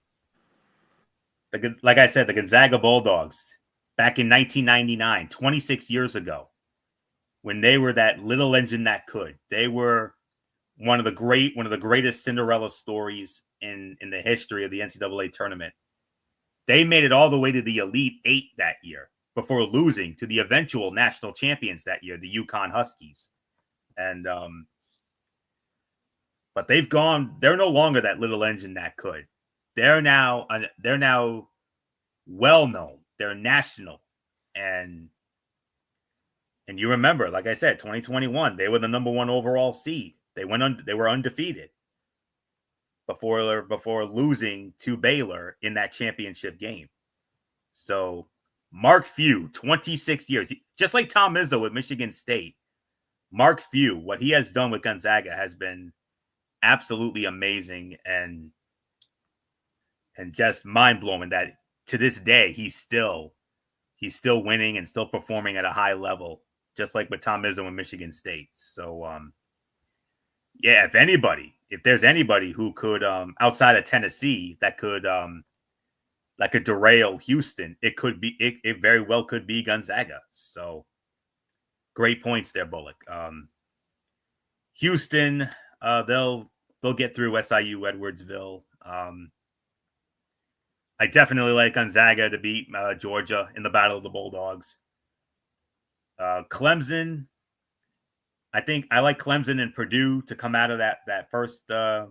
like I said, the Gonzaga Bulldogs back in 1999, 26 years ago, when they were that little engine that could. They were one of the greatest Cinderella stories in the history of the NCAA tournament. They made it all the way to the Elite Eight that year before losing to the eventual national champions that year, the UConn Huskies. And but they're no longer that little engine that could. They're now well known. They're national. And you remember, like I said, 2021, they were the number 1 overall seed. They were undefeated before losing to Baylor in that championship game. So Mark Few, 26 years, just like Tom Izzo with Michigan State. Mark Few, what he has done with Gonzaga has been absolutely amazing and just mind-blowing that to this day he's still winning and still performing at a high level, just like with Tom Izzo in Michigan State. So yeah, if there's anybody who could outside of Tennessee that could derail Houston, it very well could be Gonzaga. So great points there, Bullock. Houston, they'll get through SIU Edwardsville. I definitely like Gonzaga to beat Georgia in the Battle of the Bulldogs. Clemson, I think I like Clemson and Purdue to come out of that first that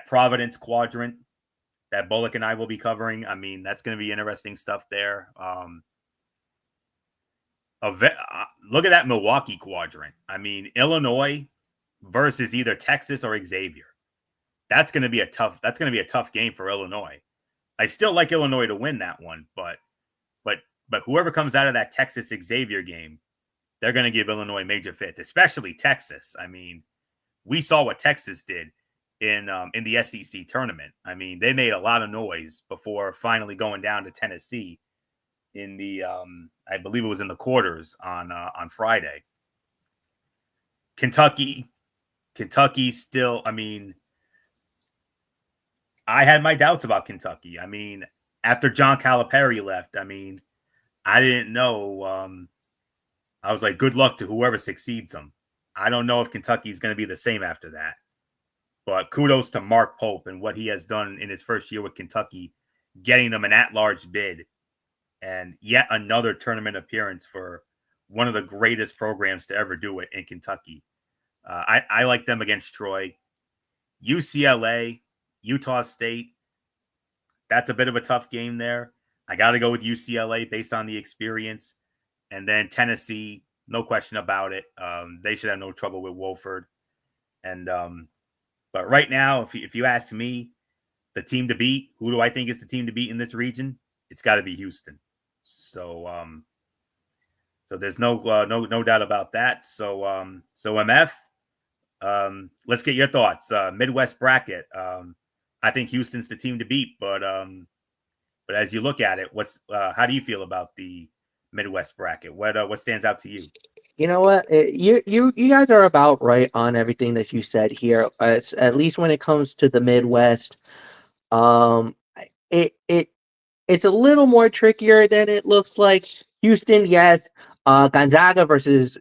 Providence quadrant that Bullock and I will be covering. I mean, that's going to be interesting stuff there. Look at that Milwaukee quadrant. I mean, Illinois versus either Texas or Xavier. That's going to be a tough game for Illinois. I still like Illinois to win that one, but whoever comes out of that Texas Xavier game, they're going to give Illinois major fits, especially Texas. I mean, we saw what Texas did in the SEC tournament. I mean, they made a lot of noise before finally going down to Tennessee in the I believe it was in the quarters on Friday. Kentucky still, I mean, I had my doubts about Kentucky. I mean, after John Calipari left, I mean, I didn't know. I was like, good luck to whoever succeeds him. I don't know if Kentucky is going to be the same after that. But kudos to Mark Pope and what he has done in his first year with Kentucky, getting them an at-large bid and yet another tournament appearance for one of the greatest programs to ever do it in Kentucky. I like them against Troy. UCLA, Utah State, that's a bit of a tough game there. I got to go with UCLA based on the experience. And then Tennessee, no question about it. They should have no trouble with Wolford. And but right now, if you ask me, the team to beat, who do I think is the team to beat in this region? It's got to be Houston. So so there's no doubt about that. So MF, let's get your thoughts. Midwest bracket. I think Houston's the team to beat, but as you look at it, how do you feel about the Midwest bracket? What stands out to you? You know what? You guys are about right on everything that you said here. At least when it comes to the Midwest, um, it it's a little more trickier than it looks like. Houston, yes. Gonzaga versus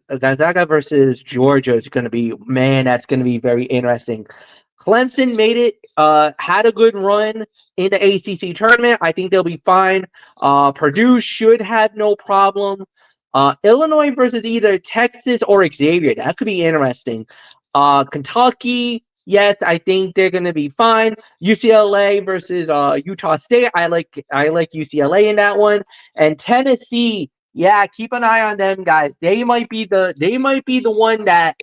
Georgia is going to be, man, that's going to be very interesting. Clemson made it, had a good run in the ACC tournament. I think they'll be fine. Purdue should have no problem. Illinois versus either Texas or Xavier. That could be interesting. Kentucky, yes, I think they're going to be fine. UCLA versus Utah State. I like UCLA in that one. And Tennessee, yeah, keep an eye on them guys. They might be the one that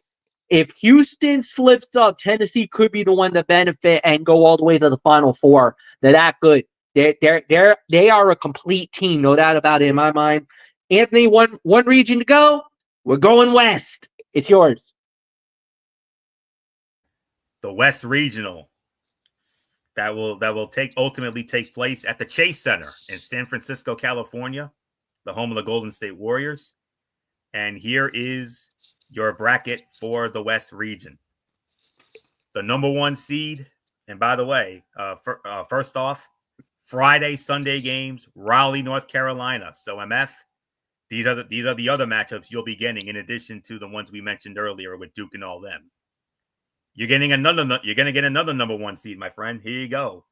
if Houston slips up, Tennessee could be the one to benefit and go all the way to the Final Four. They're that good. They are a complete team, no doubt about it in my mind. Anthony, one region to go. We're going west. It's yours. The West Regional that will ultimately take place at the Chase Center in San Francisco, California, the home of the Golden State Warriors. And here is your bracket for the West region. The number 1 seed, and by the way, first off, Friday, Sunday games, Raleigh, North Carolina. So MF, these are the other matchups you'll be getting in addition to the ones we mentioned earlier with Duke and all them. You're going to get another number 1 seed, my friend. Here you go.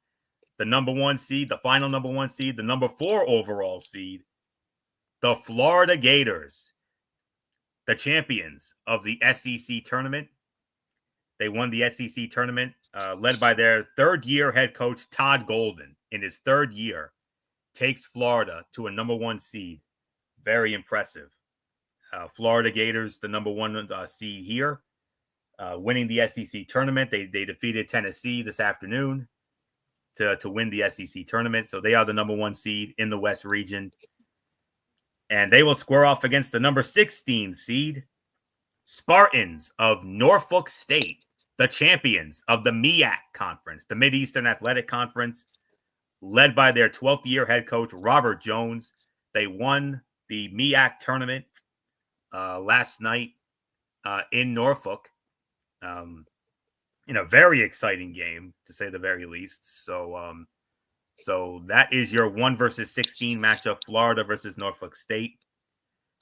The number 1 seed, the final number 1 seed, the number 4 overall seed, the Florida Gators, the champions of the SEC tournament. They won the SEC tournament, led by their third-year head coach, Todd Golden. In his third year, takes Florida to a number 1 seed. Very impressive. Florida Gators, the number 1 seed here, winning the SEC tournament. They defeated Tennessee this afternoon to win the SEC tournament. So they are the number 1 seed in the West region. And they will square off against the number 16 seed, Spartans of Norfolk State, the champions of the MEAC Conference, the Mid-Eastern Athletic Conference, led by their 12th year head coach, Robert Jones. They won the MEAC tournament last night in Norfolk in a very exciting game, to say the very least. So that is your 1 versus 16 matchup, Florida versus Norfolk State.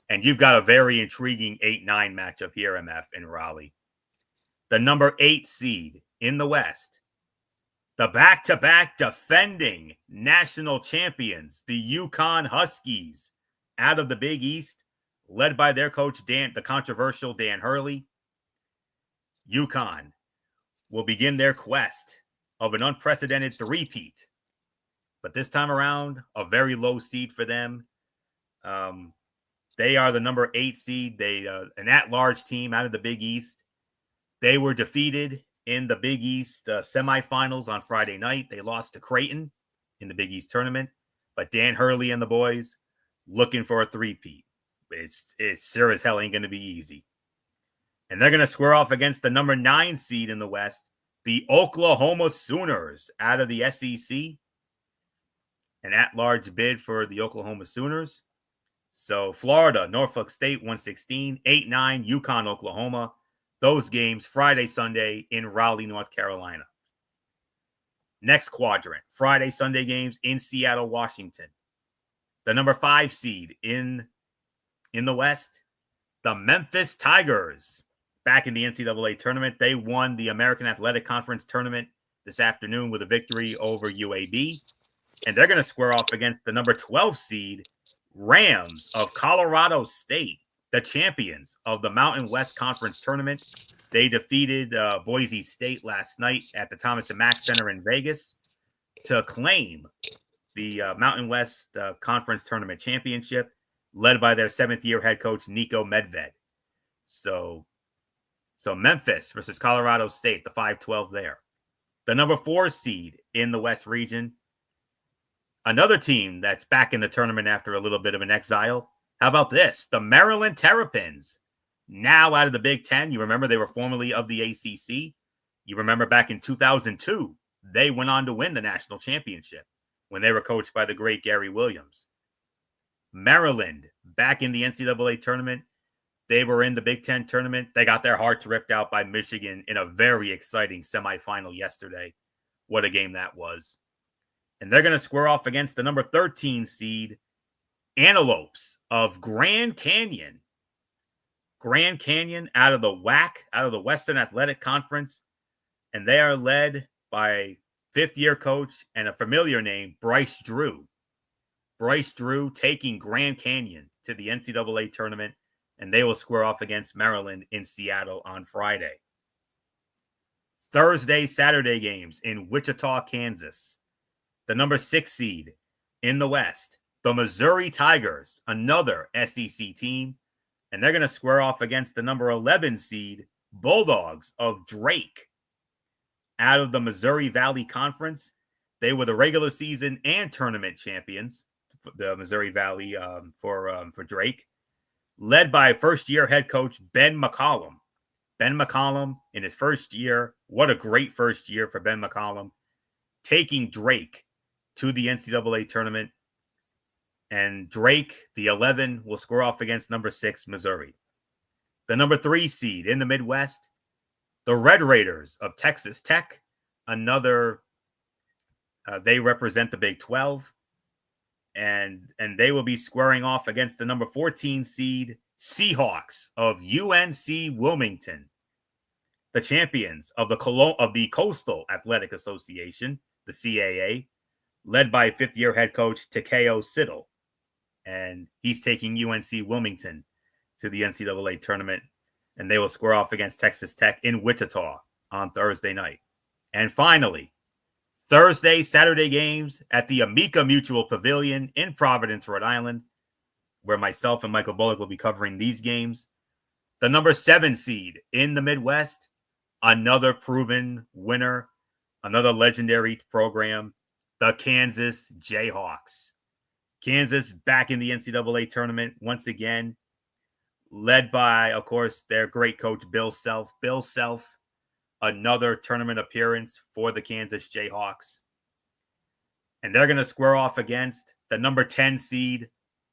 And you've got a very intriguing 8-9 matchup here, MF, in Raleigh. The number 8 seed in the West, the back-to-back defending national champions, the UConn Huskies, out of the Big East, led by their coach, the controversial Dan Hurley. UConn will begin their quest of an unprecedented three-peat. But this time around, a very low seed for them. They are the number 8 seed. They an at-large team out of the Big East. They were defeated in the Big East semifinals on Friday night. They lost to Creighton in the Big East tournament. But Dan Hurley and the boys looking for a three-peat. It's sure as hell ain't going to be easy. And they're going to square off against the number 9 seed in the West, the Oklahoma Sooners out of the SEC. An at-large bid for the Oklahoma Sooners. So Florida, Norfolk State, 116, 8-9, UConn, Oklahoma. Those games, Friday, Sunday in Raleigh, North Carolina. Next quadrant, Friday, Sunday games in Seattle, Washington. The number 5 seed in the West, the Memphis Tigers. Back in the NCAA tournament, they won the American Athletic Conference tournament this afternoon with a victory over UAB. And they're going to square off against the number 12 seed, Rams of Colorado State, the champions of the Mountain West Conference tournament. They defeated Boise State last night at the Thomas & Mack Center in Vegas to claim the Mountain West Conference tournament championship, led by their 7th-year head coach, Nico Medved. So Memphis versus Colorado State, the 5-12 there. The number 4 seed in the West region. Another team that's back in the tournament after a little bit of an exile. How about this? The Maryland Terrapins, now out of the Big Ten. You remember they were formerly of the ACC. You remember back in 2002, they went on to win the national championship when they were coached by the great Gary Williams. Maryland, back in the NCAA tournament. They were in the Big Ten tournament. They got their hearts ripped out by Michigan in a very exciting semifinal yesterday. What a game that was. And they're going to square off against the number 13 seed Antelopes of Grand Canyon. Grand Canyon out of the WAC, out of the Western Athletic Conference. And they are led by fifth-year coach and a familiar name, Bryce Drew. Bryce Drew taking Grand Canyon to the NCAA tournament, and they will square off against Maryland in Seattle on Friday. Thursday, Saturday games in Wichita, Kansas. The number 6 seed in the West, the Missouri Tigers, another SEC team, and they're going to square off against the number 11 seed Bulldogs of Drake. Out of the Missouri Valley Conference, they were the regular season and tournament champions, the Missouri Valley for Drake, led by first-year head coach Ben McCollum. Ben McCollum in his first year, what a great first year for Ben McCollum, taking Drake to the NCAA tournament. And Drake, the 11, will square off against number 6, Missouri. The number 3 seed in the Midwest, the Red Raiders of Texas Tech, another, they represent the Big 12. And they will be squaring off against the number 14 seed Seahawks of UNC Wilmington, the champions of the Coastal Athletic Association, the CAA, led by fifth-year head coach Takeo Siddle. And he's taking UNC Wilmington to the NCAA tournament, and they will square off against Texas Tech in Wichita on Thursday night. And finally, Thursday, Saturday games at the Amica Mutual Pavilion in Providence, Rhode Island, where myself and Michael Bullock will be covering these games. The number 7 seed in the Midwest, another proven winner, another legendary program, the Kansas Jayhawks. Kansas back in the NCAA tournament once again, led by, of course, their great coach, Bill Self. Bill Self, another tournament appearance for the Kansas Jayhawks. And they're going to square off against the number 10 seed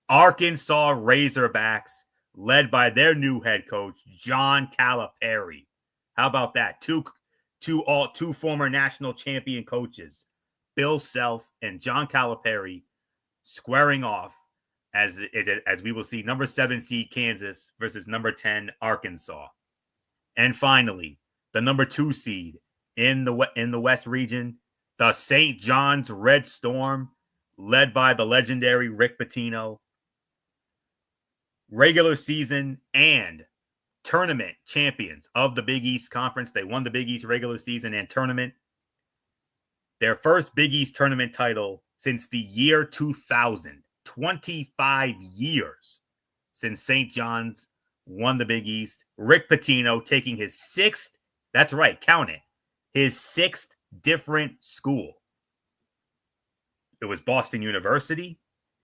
Arkansas Razorbacks, led by their new head coach, John Calipari. How about that? Two former national champion coaches, Bill Self and John Calipari, squaring off as we will see number 7 seed Kansas versus number 10 Arkansas. And finally, the number 2 seed in the West region, the St. John's Red Storm, led by the legendary Rick Pitino. Regular season and tournament champions of the Big East Conference. They won the Big East regular season and tournament. Their first Big East tournament title since the year 2000. 25 years since St. John's won the Big East. Rick Pitino taking his 6th, that's right, count it, his 6th different school. It was Boston University.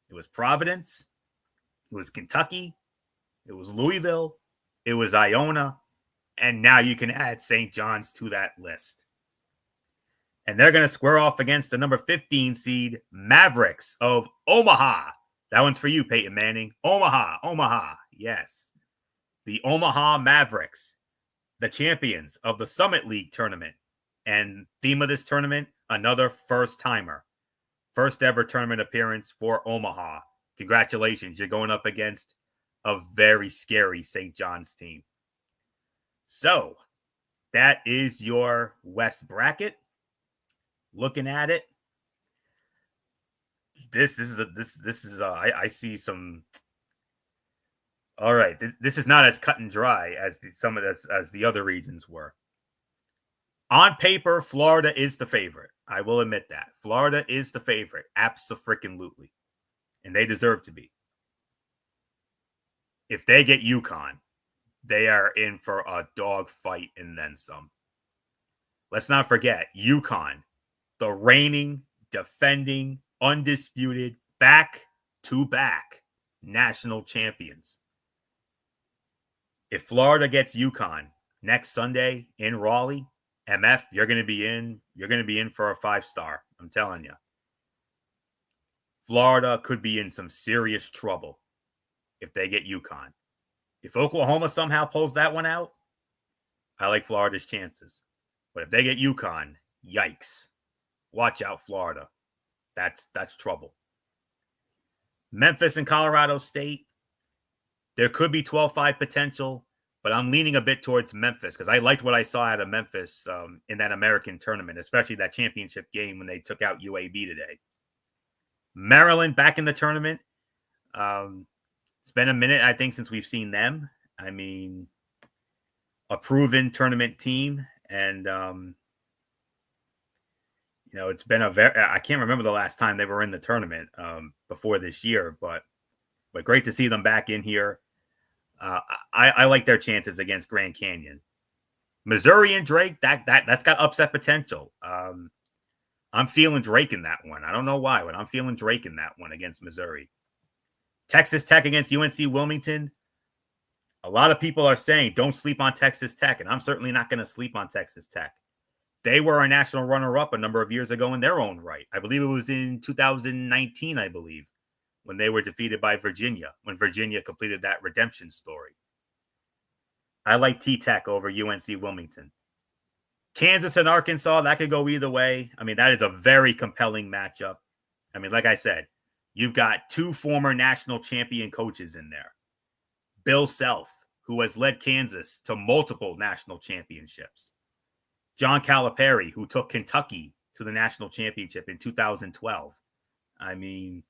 It was Providence. It was Kentucky. It was Louisville. It was Iona. And now you can add St. John's to that list. And they're going to square off against the number 15 seed Mavericks of Omaha. That one's for you, Peyton Manning. Omaha. Yes. The Omaha Mavericks, the champions of the Summit League tournament. And theme of this tournament, another first-timer. First ever tournament appearance for Omaha. Congratulations. You're going up against a very scary St. John's team. So, that is your West bracket. Looking at it, I see some. All right, this is not as cut and dry as the other regions were. On paper, Florida is the favorite. I will admit that Florida is the favorite, abso-freaking-lutely, and they deserve to be. If they get UConn, they are in for a dog fight and then some. Let's not forget UConn, the reigning, defending, undisputed, back-to-back national champions. If Florida gets UConn next Sunday in Raleigh, MF, you're going to be in for a 5-star. I'm telling you. Florida could be in some serious trouble if they get UConn. If Oklahoma somehow pulls that one out, I like Florida's chances. But if they get UConn, yikes. Watch out, Florida. That's trouble. Memphis and Colorado State, there could be 12-5 potential, but I'm leaning a bit towards Memphis because I liked what I saw out of Memphis in that American tournament, especially that championship game when they took out UAB today. Maryland back in the tournament. It's been a minute, I think, since we've seen them. I mean, a proven tournament team. And, it's been I can't remember the last time they were in the tournament before this year, but great to see them back in here. I like their chances against Grand Canyon. Missouri and Drake, that's got upset potential. I'm feeling Drake in that one. I don't know why, but I'm feeling Drake in that one against Missouri. Texas Tech against UNC Wilmington. A lot of people are saying don't sleep on Texas Tech, and I'm certainly not going to sleep on Texas Tech. They were a national runner-up a number of years ago in their own right. I believe it was in 2019, I believe, when they were defeated by Virginia, when Virginia completed that redemption story. I like T-Tech over UNC Wilmington. Kansas and Arkansas, that could go either way. I mean, that is a very compelling matchup. I mean, like I said, you've got 2 former national champion coaches in there. Bill Self, who has led Kansas to multiple national championships. John Calipari, who took Kentucky to the national championship in 2012. I mean,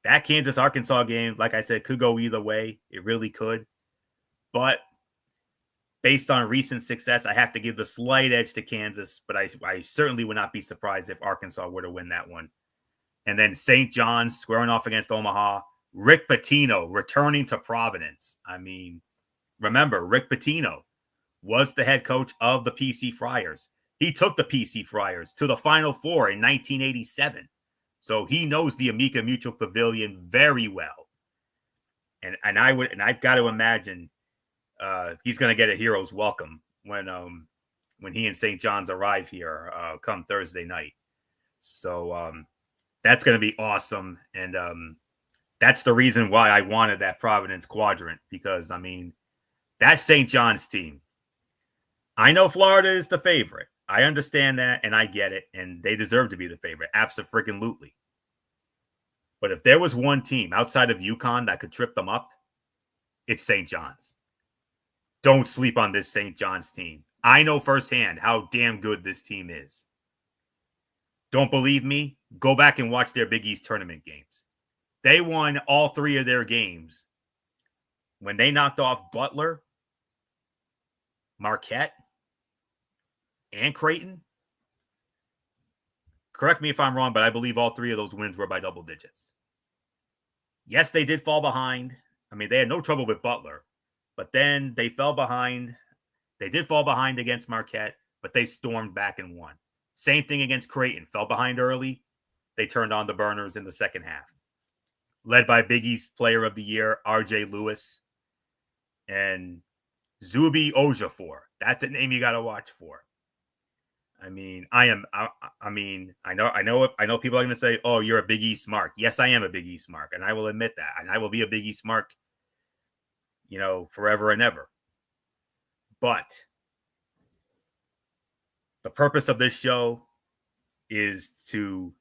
that Kansas-Arkansas game, like I said, could go either way. It really could. But based on recent success, I have to give the slight edge to Kansas, but I certainly would not be surprised if Arkansas were to win that one. And then St. John's squaring off against Omaha. Rick Pitino returning to Providence. I mean, remember, Rick Pitino was the head coach of the PC Friars. He took the PC Friars to the Final Four in 1987. So he knows the Amica Mutual Pavilion very well. And I've got to imagine he's going to get a hero's welcome when he and St. John's arrive here come Thursday night. So that's going to be awesome. And that's the reason why I wanted that Providence quadrant, because, I mean, that St. John's team, I know Florida is the favorite. I understand that, and I get it, and they deserve to be the favorite. Abso-freaking-lutely. But if there was one team outside of UConn that could trip them up, it's St. John's. Don't sleep on this St. John's team. I know firsthand how damn good this team is. Don't believe me? Go back and watch their Big East tournament games. They won all 3 of their games when they knocked off Butler, Marquette, and Creighton. Correct me if I'm wrong, but I believe all 3 of those wins were by double digits. Yes, they did fall behind. I mean, they had no trouble with Butler, but then they fell behind. They did fall behind against Marquette, but they stormed back and won. Same thing against Creighton. Fell behind early. They turned on the burners in the second half. Led by Big East Player of the Year, R.J. Lewis, and Zubi Ejiofor. That's a name you got to watch for. I mean, I know people are going to say, "Oh, you're a Big East mark." Yes, I am a Big East mark, and I will admit that, and I will be a Big East mark, forever and ever. But the purpose of this show is to,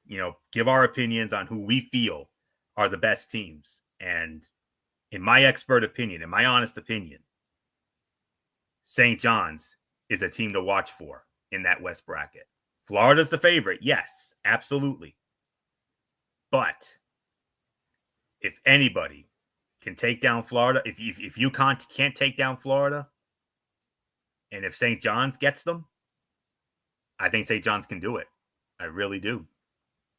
give our opinions on who we feel are the best teams. And in my expert opinion, in my honest opinion, St. John's is a team to watch for in that West bracket. Florida's the favorite. Yes, absolutely. But if anybody can take down Florida, if UConn can't take down Florida, and if St. John's gets them, I think St. John's can do it. I really do.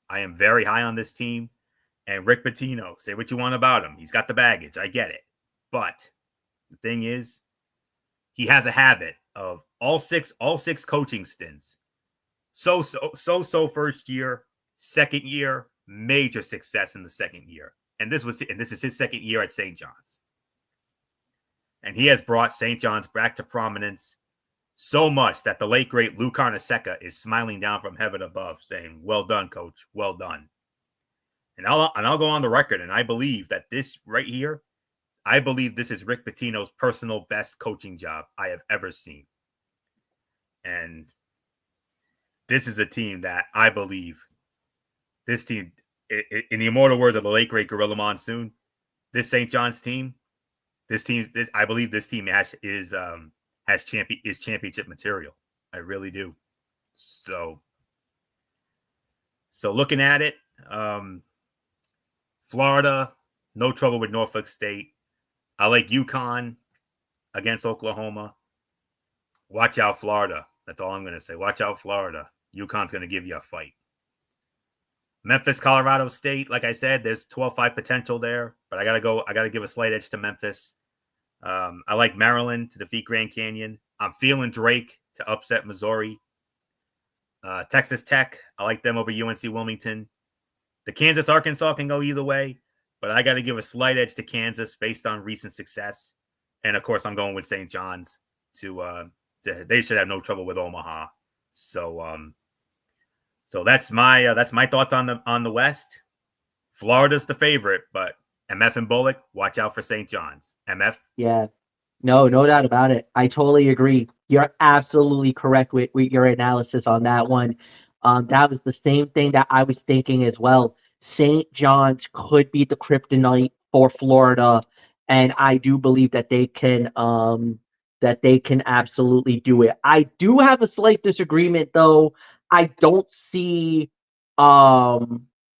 I am very high on this team. And Rick Pitino, say what you want about him. He's got the baggage. I get it. But the thing is, he has a habit of all six coaching stints. So first year, second year, major success in the second year. And this is his second year at St. John's. And he has brought St. John's back to prominence so much that the late, great Lou Carnesecca is smiling down from heaven above saying, well done, coach, well done. And I'll go on the record, and I believe that this right here, I believe this is Rick Pitino's personal best coaching job I have ever seen. And this is a team that I believe, this team, in the immortal words of the late, great Gorilla Monsoon, this St. John's team, I believe this team is championship material. I really do. So looking at it, Florida, no trouble with Norfolk State. I like UConn against Oklahoma. Watch out, Florida. That's all I'm going to say. Watch out, Florida. UConn's going to give you a fight. Memphis, Colorado State. Like I said, there's 12-5 potential there, but I got to give a slight edge to Memphis. I like Maryland to defeat Grand Canyon. I'm feeling Drake to upset Missouri. Texas Tech, I like them over UNC Wilmington. The Kansas Arkansas can go either way, but I got to give a slight edge to Kansas based on recent success. And of course, I'm going with St. John's they should have no trouble with Omaha. So that's my thoughts on the West. Florida's the favorite, but MF and Bullock, watch out for St. John's. MF? Yeah. No doubt about it. I totally agree. You're absolutely correct with your analysis on that one. That was the same thing that I was thinking as well. St. John's could be the kryptonite for Florida, and I do believe that they can absolutely do it. I do have a slight disagreement, though. I don't see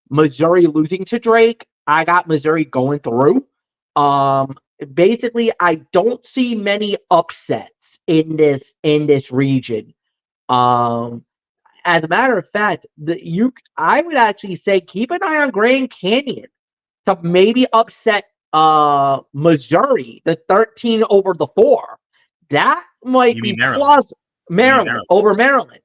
Missouri losing to Drake. I got Missouri going through. Basically, I don't see many upsets in this region. As a matter of fact, I would actually say keep an eye on Grand Canyon to maybe upset Missouri, the 13 over the 4. That might be plausible. Maryland over Maryland.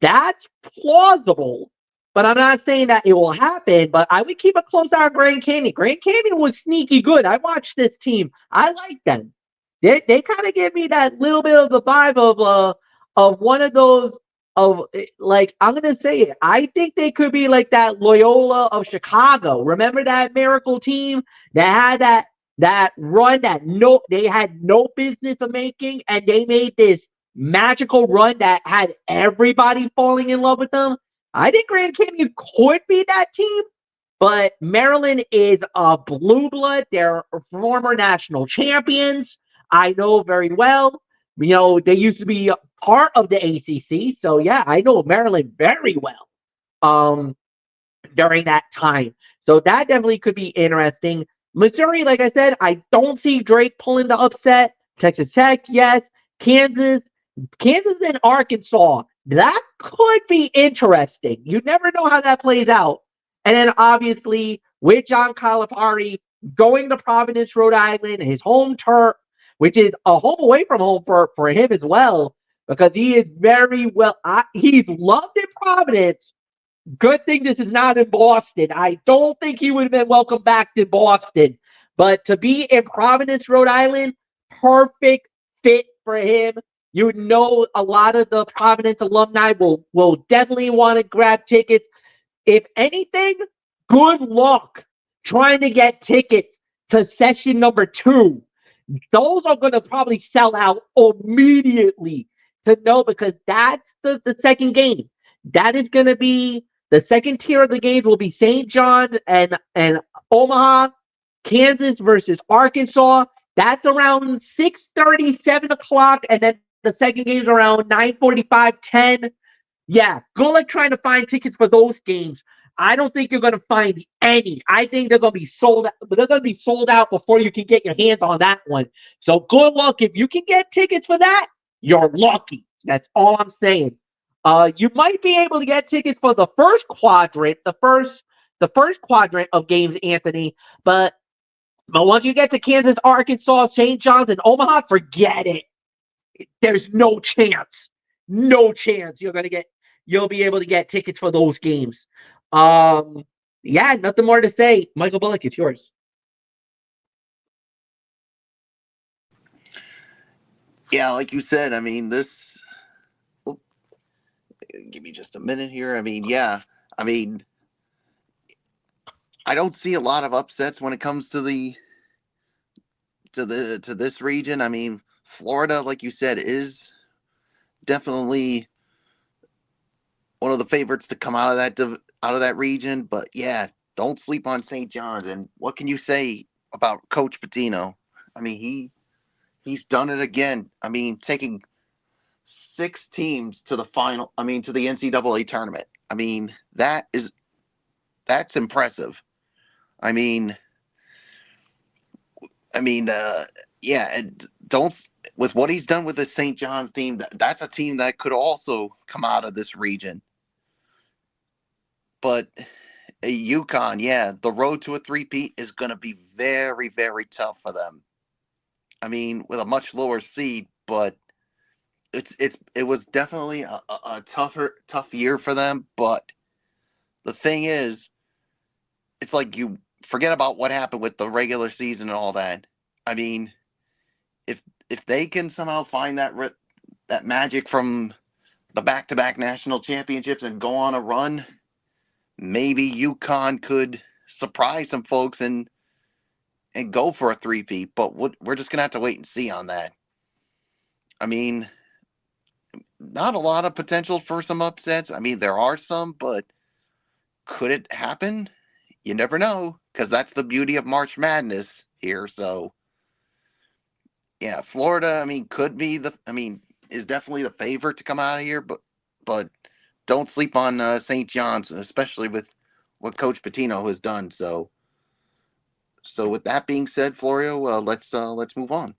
That's plausible, but I'm not saying that it will happen. But I would keep a close eye on Grand Canyon. Grand Canyon was sneaky good. I watched this team. I like them. They kind of give me that little bit of the vibe of one of those like, I'm gonna say it. I think they could be like that Loyola of Chicago. Remember that miracle team that had that run that they had no business of making, and they made this magical run that had everybody falling in love with them? I think Grand Canyon could be that team, but Maryland is a blue blood. They're former national champions. I know very well. They used to be part of the ACC. So, yeah, I know Maryland very well during that time. So that definitely could be interesting. Missouri, like I said, I don't see Drake pulling the upset. Texas Tech, yes. Kansas and Arkansas, that could be interesting. You never know how that plays out. And then, obviously, with John Calipari going to Providence, Rhode Island, his home turf, which is a home away from home for him as well, because he is very well. He's loved in Providence. Good thing this is not in Boston. I don't think he would have been welcome back to Boston. But to be in Providence, Rhode Island, perfect fit for him. A lot of the Providence alumni will definitely want to grab tickets. If anything, good luck trying to get tickets to session number 2. Those are going to probably sell out immediately because that's the second game. That is going to be the second tier of the games will be St. John's and Omaha, Kansas versus Arkansas. That's around 6:30, 7 o'clock, and then the second game is around 9:45, 10. Yeah, good luck trying to find tickets for those games. I don't think you're going to find any. I think they're going to be sold out. They're going to be sold out before you can get your hands on that one. So good luck. If you can get tickets for that, you're lucky. That's all I'm saying. You might be able to get tickets for the first quadrant, the first quadrant of games, Anthony. But once you get to Kansas, Arkansas, St. John's, and Omaha, forget it. there's no chance you'll be able to get tickets for those games. Yeah, nothing more to say. Michael Bullock, it's yours. Yeah, like you said, I mean, this. Oh, give me just a minute here. I mean, yeah, I mean, I don't see a lot of upsets when it comes to this region. I mean, Florida, like you said, is definitely one of the favorites to come out of that region. But yeah, don't sleep on St. John's. And what can you say about Coach Pitino? I mean, he's done it again. I mean, taking 6 teams to the final. I mean, to the NCAA tournament. I mean, that's impressive. I mean, yeah, and don't with what he's done with the St. John's team. That's a team that could also come out of this region. But UConn, yeah, the road to a three-peat is going to be very, very tough for them. I mean, with a much lower seed, but it was definitely a tough year for them. But the thing is, it's like you forget about what happened with the regular season and all that. I mean, if they can somehow find that magic from the back-to-back national championships and go on a run, maybe UConn could surprise some folks and go for a three-peat. But we're just gonna have to wait and see on that. I mean, not a lot of potential for some upsets. I mean, there are some, but could it happen? You never know, because that's the beauty of March Madness here. So, yeah, Florida, I mean, is definitely the favorite to come out of here, but don't sleep on St. John's, especially with what Coach Pitino has done. So with that being said, Florio, let's move on.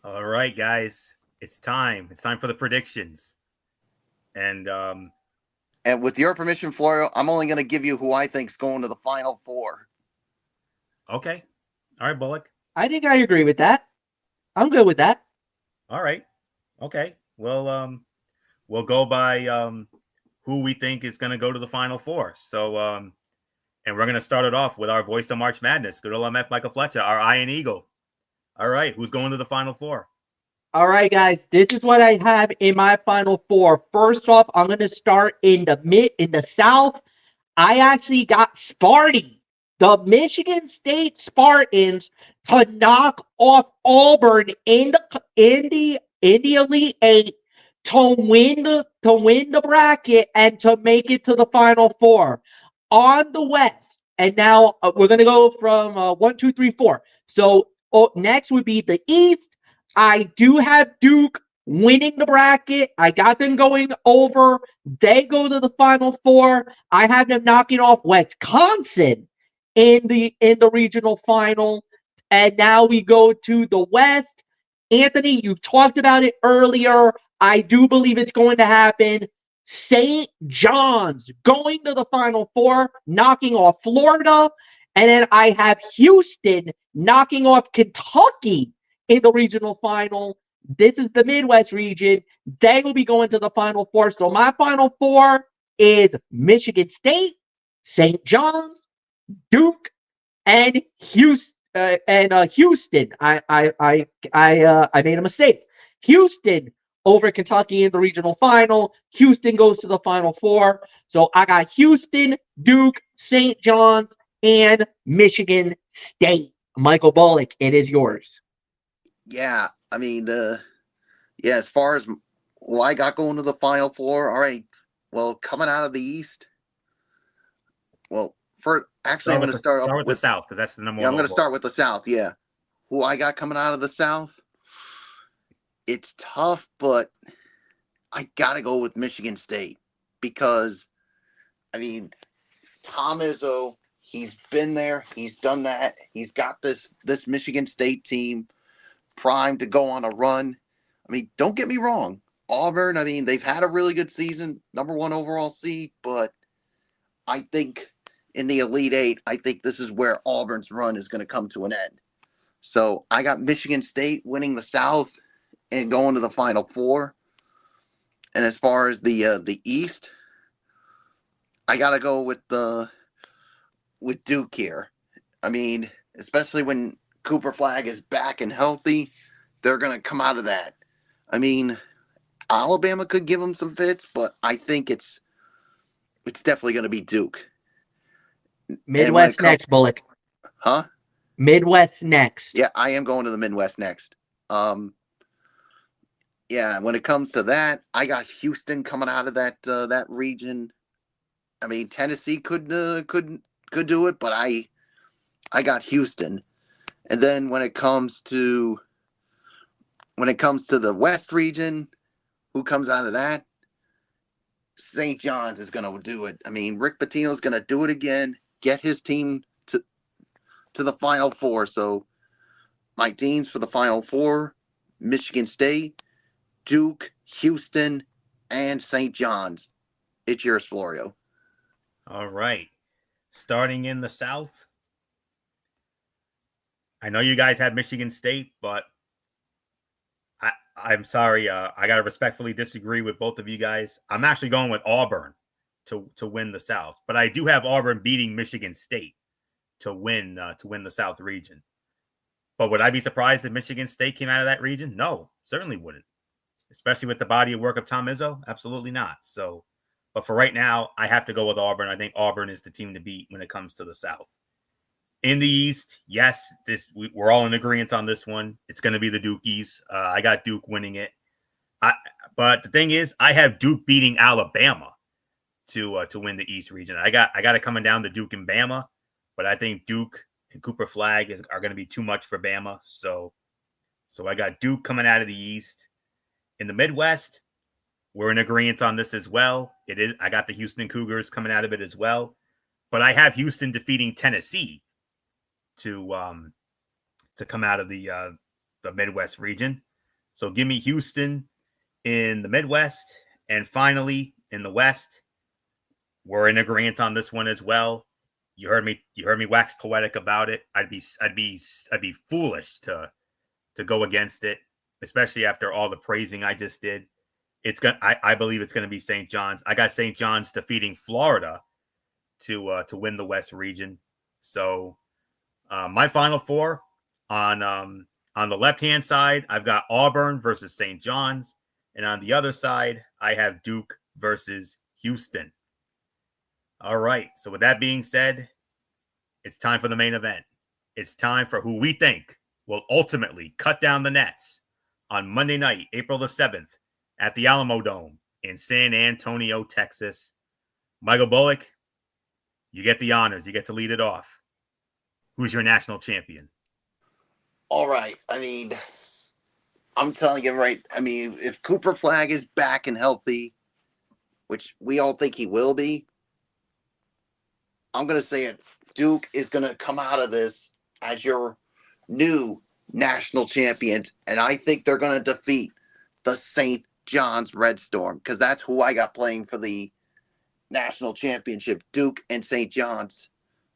All right, guys, it's time. It's time for the predictions. And with your permission, Florio, I'm only going to give you who I think's going to the Final Four. Okay. All right, Bullock. I think I agree with that. I'm good with that. All right. Okay. Well, we'll go by who we think is going to go to the Final Four. So, and we're going to start it off with our voice of March Madness, good old MF Michael Fletcher, our Iron Eagle. All right. Who's going to the Final Four? All right, guys, this is what I have in my Final Four. First off, I'm going to start in the South. I actually got Sparty, the Michigan State Spartans, to knock off Auburn in the Elite Eight to win the bracket and to make it to the Final Four on the West. And now we're gonna go from 1, 2, 3, 4. So next would be the East. I do have Duke winning the bracket. I got them going over. They go to the Final Four. I have them knocking off Wisconsin in the regional final. And now we go to the West. Anthony, you talked about it earlier. I do believe it's going to happen. St. John's going to the Final Four, knocking off Florida. And then I have Houston knocking off Kentucky in the regional final. This is the Midwest region. They will be going to the Final Four. So my Final Four is Michigan State, St. John's, Duke, and Houston. Houston. I made a mistake. Houston over Kentucky in the regional final. Houston goes to the Final Four. So I got Houston, Duke, St. John's, and Michigan State. Michael Bullock, it is yours. Yeah, I mean, as far as who I got going to the Final Four, all right. Well, coming out of the East, well, I'm going to start with the South because that's the number one. Yeah, I'm going to start with the South. Yeah, who I got coming out of the South? It's tough, but I got to go with Michigan State because, I mean, Tom Izzo, he's been there, he's done that, he's got this Michigan State team primed to go on a run. I mean, don't get me wrong, Auburn, I mean, they've had a really good season, number 1 overall seed, but I think in the Elite Eight, I think this is where Auburn's run is going to come to an end. So I got Michigan State winning the South and going to the Final Four. And as far as the East, I gotta go with Duke here. I mean, especially when Cooper Flag is back and healthy, they're gonna come out of that. I mean, Alabama could give them some fits, but I think it's definitely gonna be Duke. Midwest next, Bullock. Huh? Midwest next. Yeah, I am going to the Midwest next. Yeah, when it comes to that, I got Houston coming out of that region. I mean, Tennessee could do it, but I got Houston. And then when it comes to the West region, who comes out of that? St. John's is going to do it. I mean, Rick Pitino's going to do it again, get his team to the Final Four. So my teams for the Final Four: Michigan State, Duke, Houston, and St. John's. It's yours, Florio. All right. Starting in the South, I know you guys have Michigan State, but I'm sorry. I got to respectfully disagree with both of you guys. I'm actually going with Auburn to win the South, but I do have Auburn beating Michigan State to win the South region. But would I be surprised if Michigan State came out of that region? No, certainly wouldn't. Especially with the body of work of Tom Izzo? Absolutely not. So, but for right now, I have to go with Auburn. I think Auburn is the team to beat when it comes to the South. In the East, yes, we're all in agreement on this one. It's going to be the Dukies. I got Duke winning it. But the thing is, I have Duke beating Alabama to win the East region. I got it coming down to Duke and Bama, but I think Duke and Cooper Flag are going to be too much for Bama. So I got Duke coming out of the East. In the Midwest, we're in agreement on this as well. It is. I got the Houston Cougars coming out of it as well, but I have Houston defeating Tennessee to come out of the Midwest region. So give me Houston in the Midwest, and finally in the West, we're in agreement on this one as well. You heard me wax poetic about it. I'd be foolish to go against it, especially after all the praising I just did. I believe it's gonna be St. John's. I got St. John's defeating Florida to win the West region. So my Final Four on the left-hand side, I've got Auburn versus St. John's, and on the other side, I have Duke versus Houston. All right. So with that being said, it's time for the main event. It's time for who we think will ultimately cut down the nets on Monday night, April the 7th, at the Alamo Dome in San Antonio, Texas. Michael Bullock, you get the honors. You get to lead it off. Who's your national champion? All right. I mean, I'm telling you right. I mean, if Cooper Flag is back and healthy, which we all think he will be, I'm going to say it. Duke is going to come out of this as your new national champions, and I think they're going to defeat the St. John's Red Storm, because that's who I got playing for the national championship, Duke and St. John's.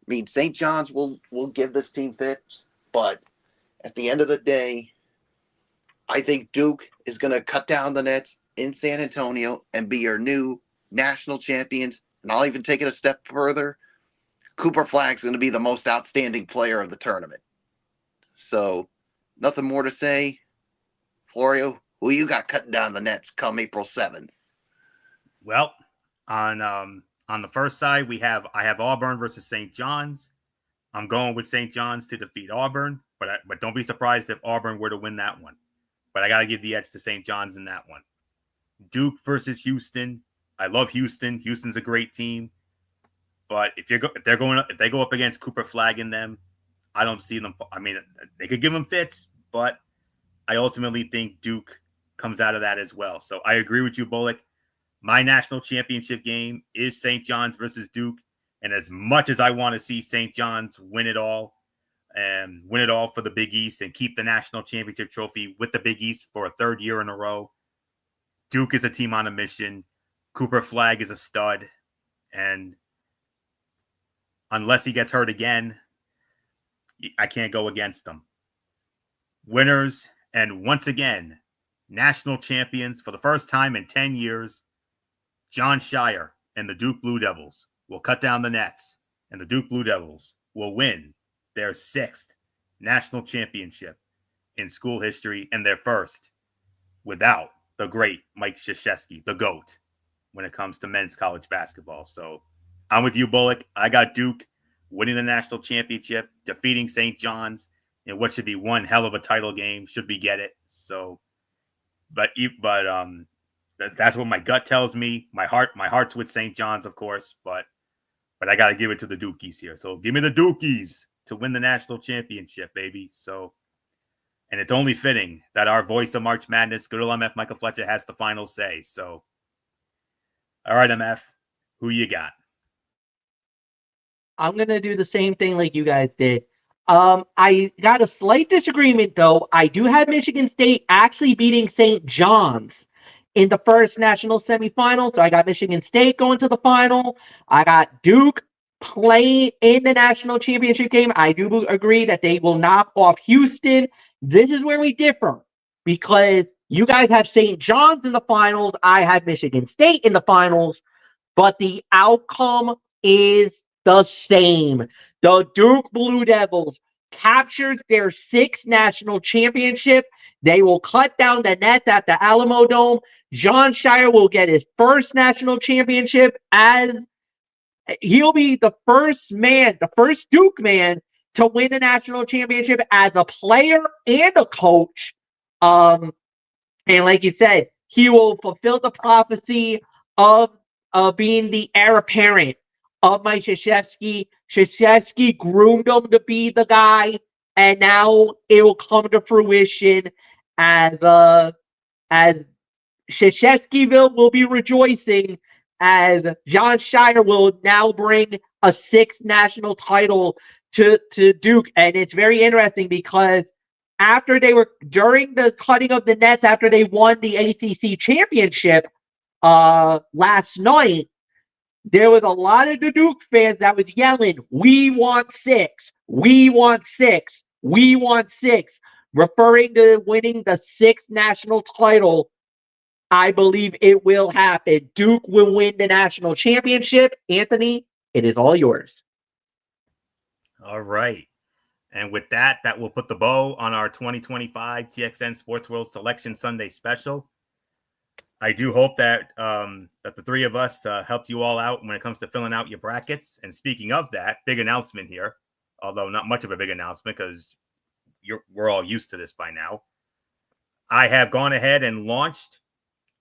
I mean, St. John's will give this team fits, but at the end of the day, I think Duke is going to cut down the nets in San Antonio and be your new national champions. And I'll even take it a step further. Cooper Flag's going to be the most outstanding player of the tournament. So, nothing more to say. Florio, who you got cutting down the nets come April 7th? Well, on the first side, I have Auburn versus St. John's. I'm going with St. John's to defeat Auburn, but don't be surprised if Auburn were to win that one. But I got to give the edge to St. John's in that one. Duke versus Houston. I love Houston. Houston's a great team. But if they go up against Cooper Flag in them, I don't see them. I mean, they could give them fits, but I ultimately think Duke comes out of that as well. So I agree with you, Bullock. My national championship game is St. John's versus Duke. And as much as I want to see St. John's win it all for the Big East and keep the national championship trophy with the Big East for a third year in a row, Duke is a team on a mission. Cooper Flag is a stud. And unless he gets hurt again, I can't go against them. winners, and once again, national champions for the first time in 10 years, Jon Scheyer and the Duke Blue Devils will cut down the nets, and the Duke Blue Devils will win their 6th national championship in school history and their first without the great Mike Krzyzewski, the GOAT, when it comes to men's college basketball. So I'm with you, Bullock. I got Duke winning the national championship, defeating St. John's in what should be one hell of a title game, should we get it. So, but that's what my gut tells me. My heart's with St. John's, of course, but I got to give it to the Dukies here. So give me the Dukies to win the national championship, baby. So, and it's only fitting that our voice of March Madness, good old MF Michael Fletcher, has the final say. So, all right, MF, who you got? I'm going to do the same thing like you guys did. I got a slight disagreement, though. I do have Michigan State actually beating St. John's in the first national semifinal. So I got Michigan State going to the final. I got Duke playing in the national championship game. I do agree that they will knock off Houston. This is where we differ because you guys have St. John's in the finals. I have Michigan State in the finals, but the outcome is the same. The Duke Blue Devils captures their 6th national championship. They will cut down the nets at the Alamo Dome. Jon Scheyer will get his first national championship as he'll be the first Duke man to win a national championship as a player and a coach. And like you said, he will fulfill the prophecy of being the heir apparent of Mike Krzyzewski. Krzyzewski groomed him to be the guy, and now it will come to fruition as Krzyzewskiville will be rejoicing as Jon Scheyer will now bring a 6th national title to Duke. And it's very interesting because after they were during the cutting of the nets, after they won the ACC championship last night, there was a lot of the Duke fans that was yelling, "We want 6, we want 6, we want 6," referring to winning the 6th national title. I believe it will happen. Duke will win the national championship. Anthony, it is all yours. All right. And with that, that will put the bow on our 2025 TXN Sports World Selection Sunday special. I do hope that that the three of us helped you all out when it comes to filling out your brackets. And speaking of that, big announcement here, although not much of a big announcement because we're all used to this by now. I have gone ahead and launched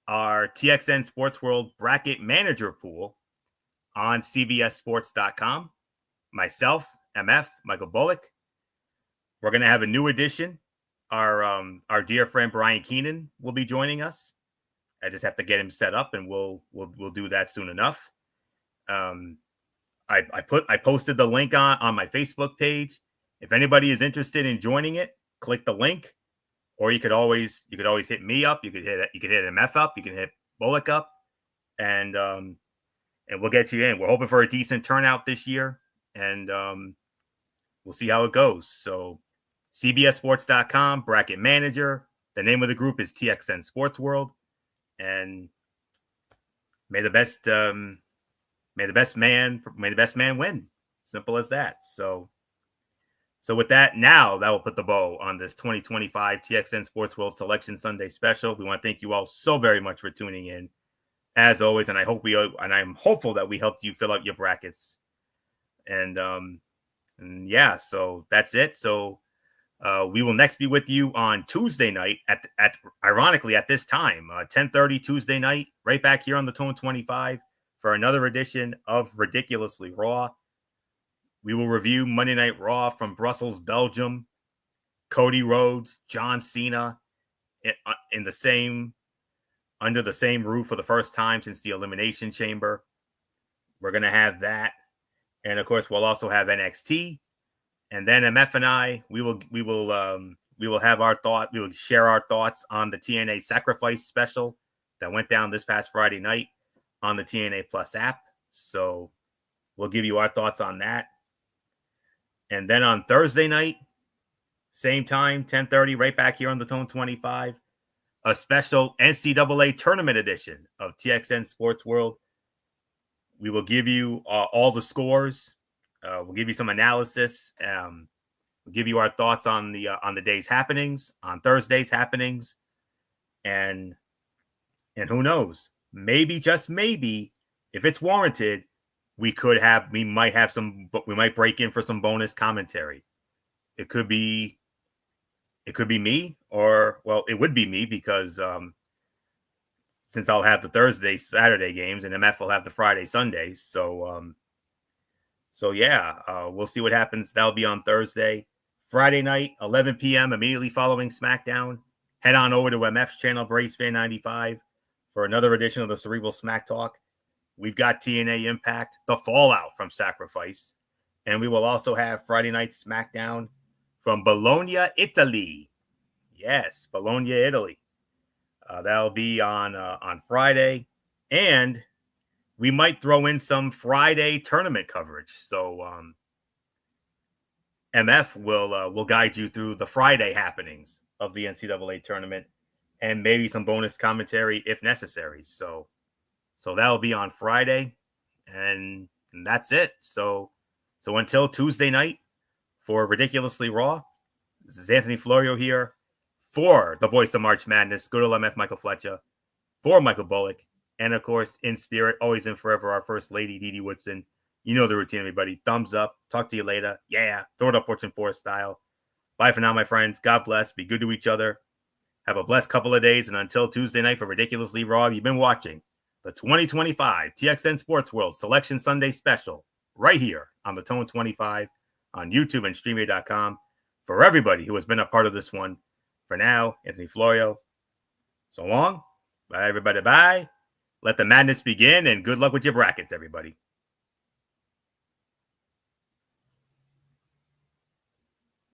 our TXN Sports World Bracket Manager Pool on CBSSports.com. Myself, MF, Michael Bullock. We're going to have a new addition. Our dear friend Brian Keenan will be joining us. I just have to get him set up, and we'll do that soon enough. I posted the link on my Facebook page. If anybody is interested in joining it, click the link, or you could always hit me up. You could hit MF up. You can hit Bullock up, and we'll get you in. We're hoping for a decent turnout this year, and we'll see how it goes. So, CBSSports.com, bracket manager. The name of the group is TXN Sports World. And may the best man win. Simple as that. So with that, now that will put the bow on this 2025 TXN Sports World Selection Sunday special. We want to thank you all so very much for tuning in, as always. And I'm hopeful that we helped you fill out your brackets. And yeah, so that's it. So we will next be with you on Tuesday night at ironically at this time, 10:30 Tuesday night, right back here on the Tone 25 for another edition of Ridiculously Raw. We will review Monday Night Raw from Brussels, Belgium. Cody Rhodes, John Cena under the same roof for the first time since the Elimination Chamber. We're going to have that. And of course, we'll also have NXT. And then MF and I, we will have our thought. We will share our thoughts on the TNA Sacrifice special that went down this past Friday night on the TNA Plus app. So we'll give you our thoughts on that. And then on Thursday night, same time, 10:30, right back here on the Tone 25. A special NCAA tournament edition of TXN Sports World. We will give you all the scores. We'll give you some analysis. We'll give you our thoughts on the day's happenings, on Thursday's happenings, and who knows? Maybe, just maybe, if it's warranted, we might break in for some bonus commentary. It could be me, or well, it would be me because since I'll have the Thursday, Saturday games, and MF will have the Friday, Sundays. So yeah, we'll see what happens. That'll be on Thursday. Friday night, 11 p.m., immediately following SmackDown. Head on over to MF's channel, Brace Fan 95, for another edition of the Cerebral Smack Talk. We've got TNA Impact, the fallout from Sacrifice. And we will also have Friday night SmackDown from Bologna, Italy. Yes, Bologna, Italy. That'll be on Friday. And we might throw in some Friday tournament coverage. So MF will guide you through the Friday happenings of the NCAA tournament and maybe some bonus commentary if necessary. So that'll be on Friday, and that's it. So until Tuesday night for Ridiculously Raw, this is Anthony Florio here for the voice of March Madness, good old MF Michael Fletcher, for Michael Bullock, and of course, in spirit, always and forever, our First Lady, Dee Dee Woodson. You know the routine, everybody. Thumbs up. Talk to you later. Yeah. Throw it up Fortune 4 style. Bye for now, my friends. God bless. Be good to each other. Have a blessed couple of days. And until Tuesday night for Ridiculously Raw, you've been watching the 2025 TXN Sports World Selection Sunday Special right here on the Tone 25 on YouTube and StreamYard.com. For everybody who has been a part of this one, for now, Anthony Florio. So long. Bye, everybody. Bye. Let the madness begin, and good luck with your brackets, everybody.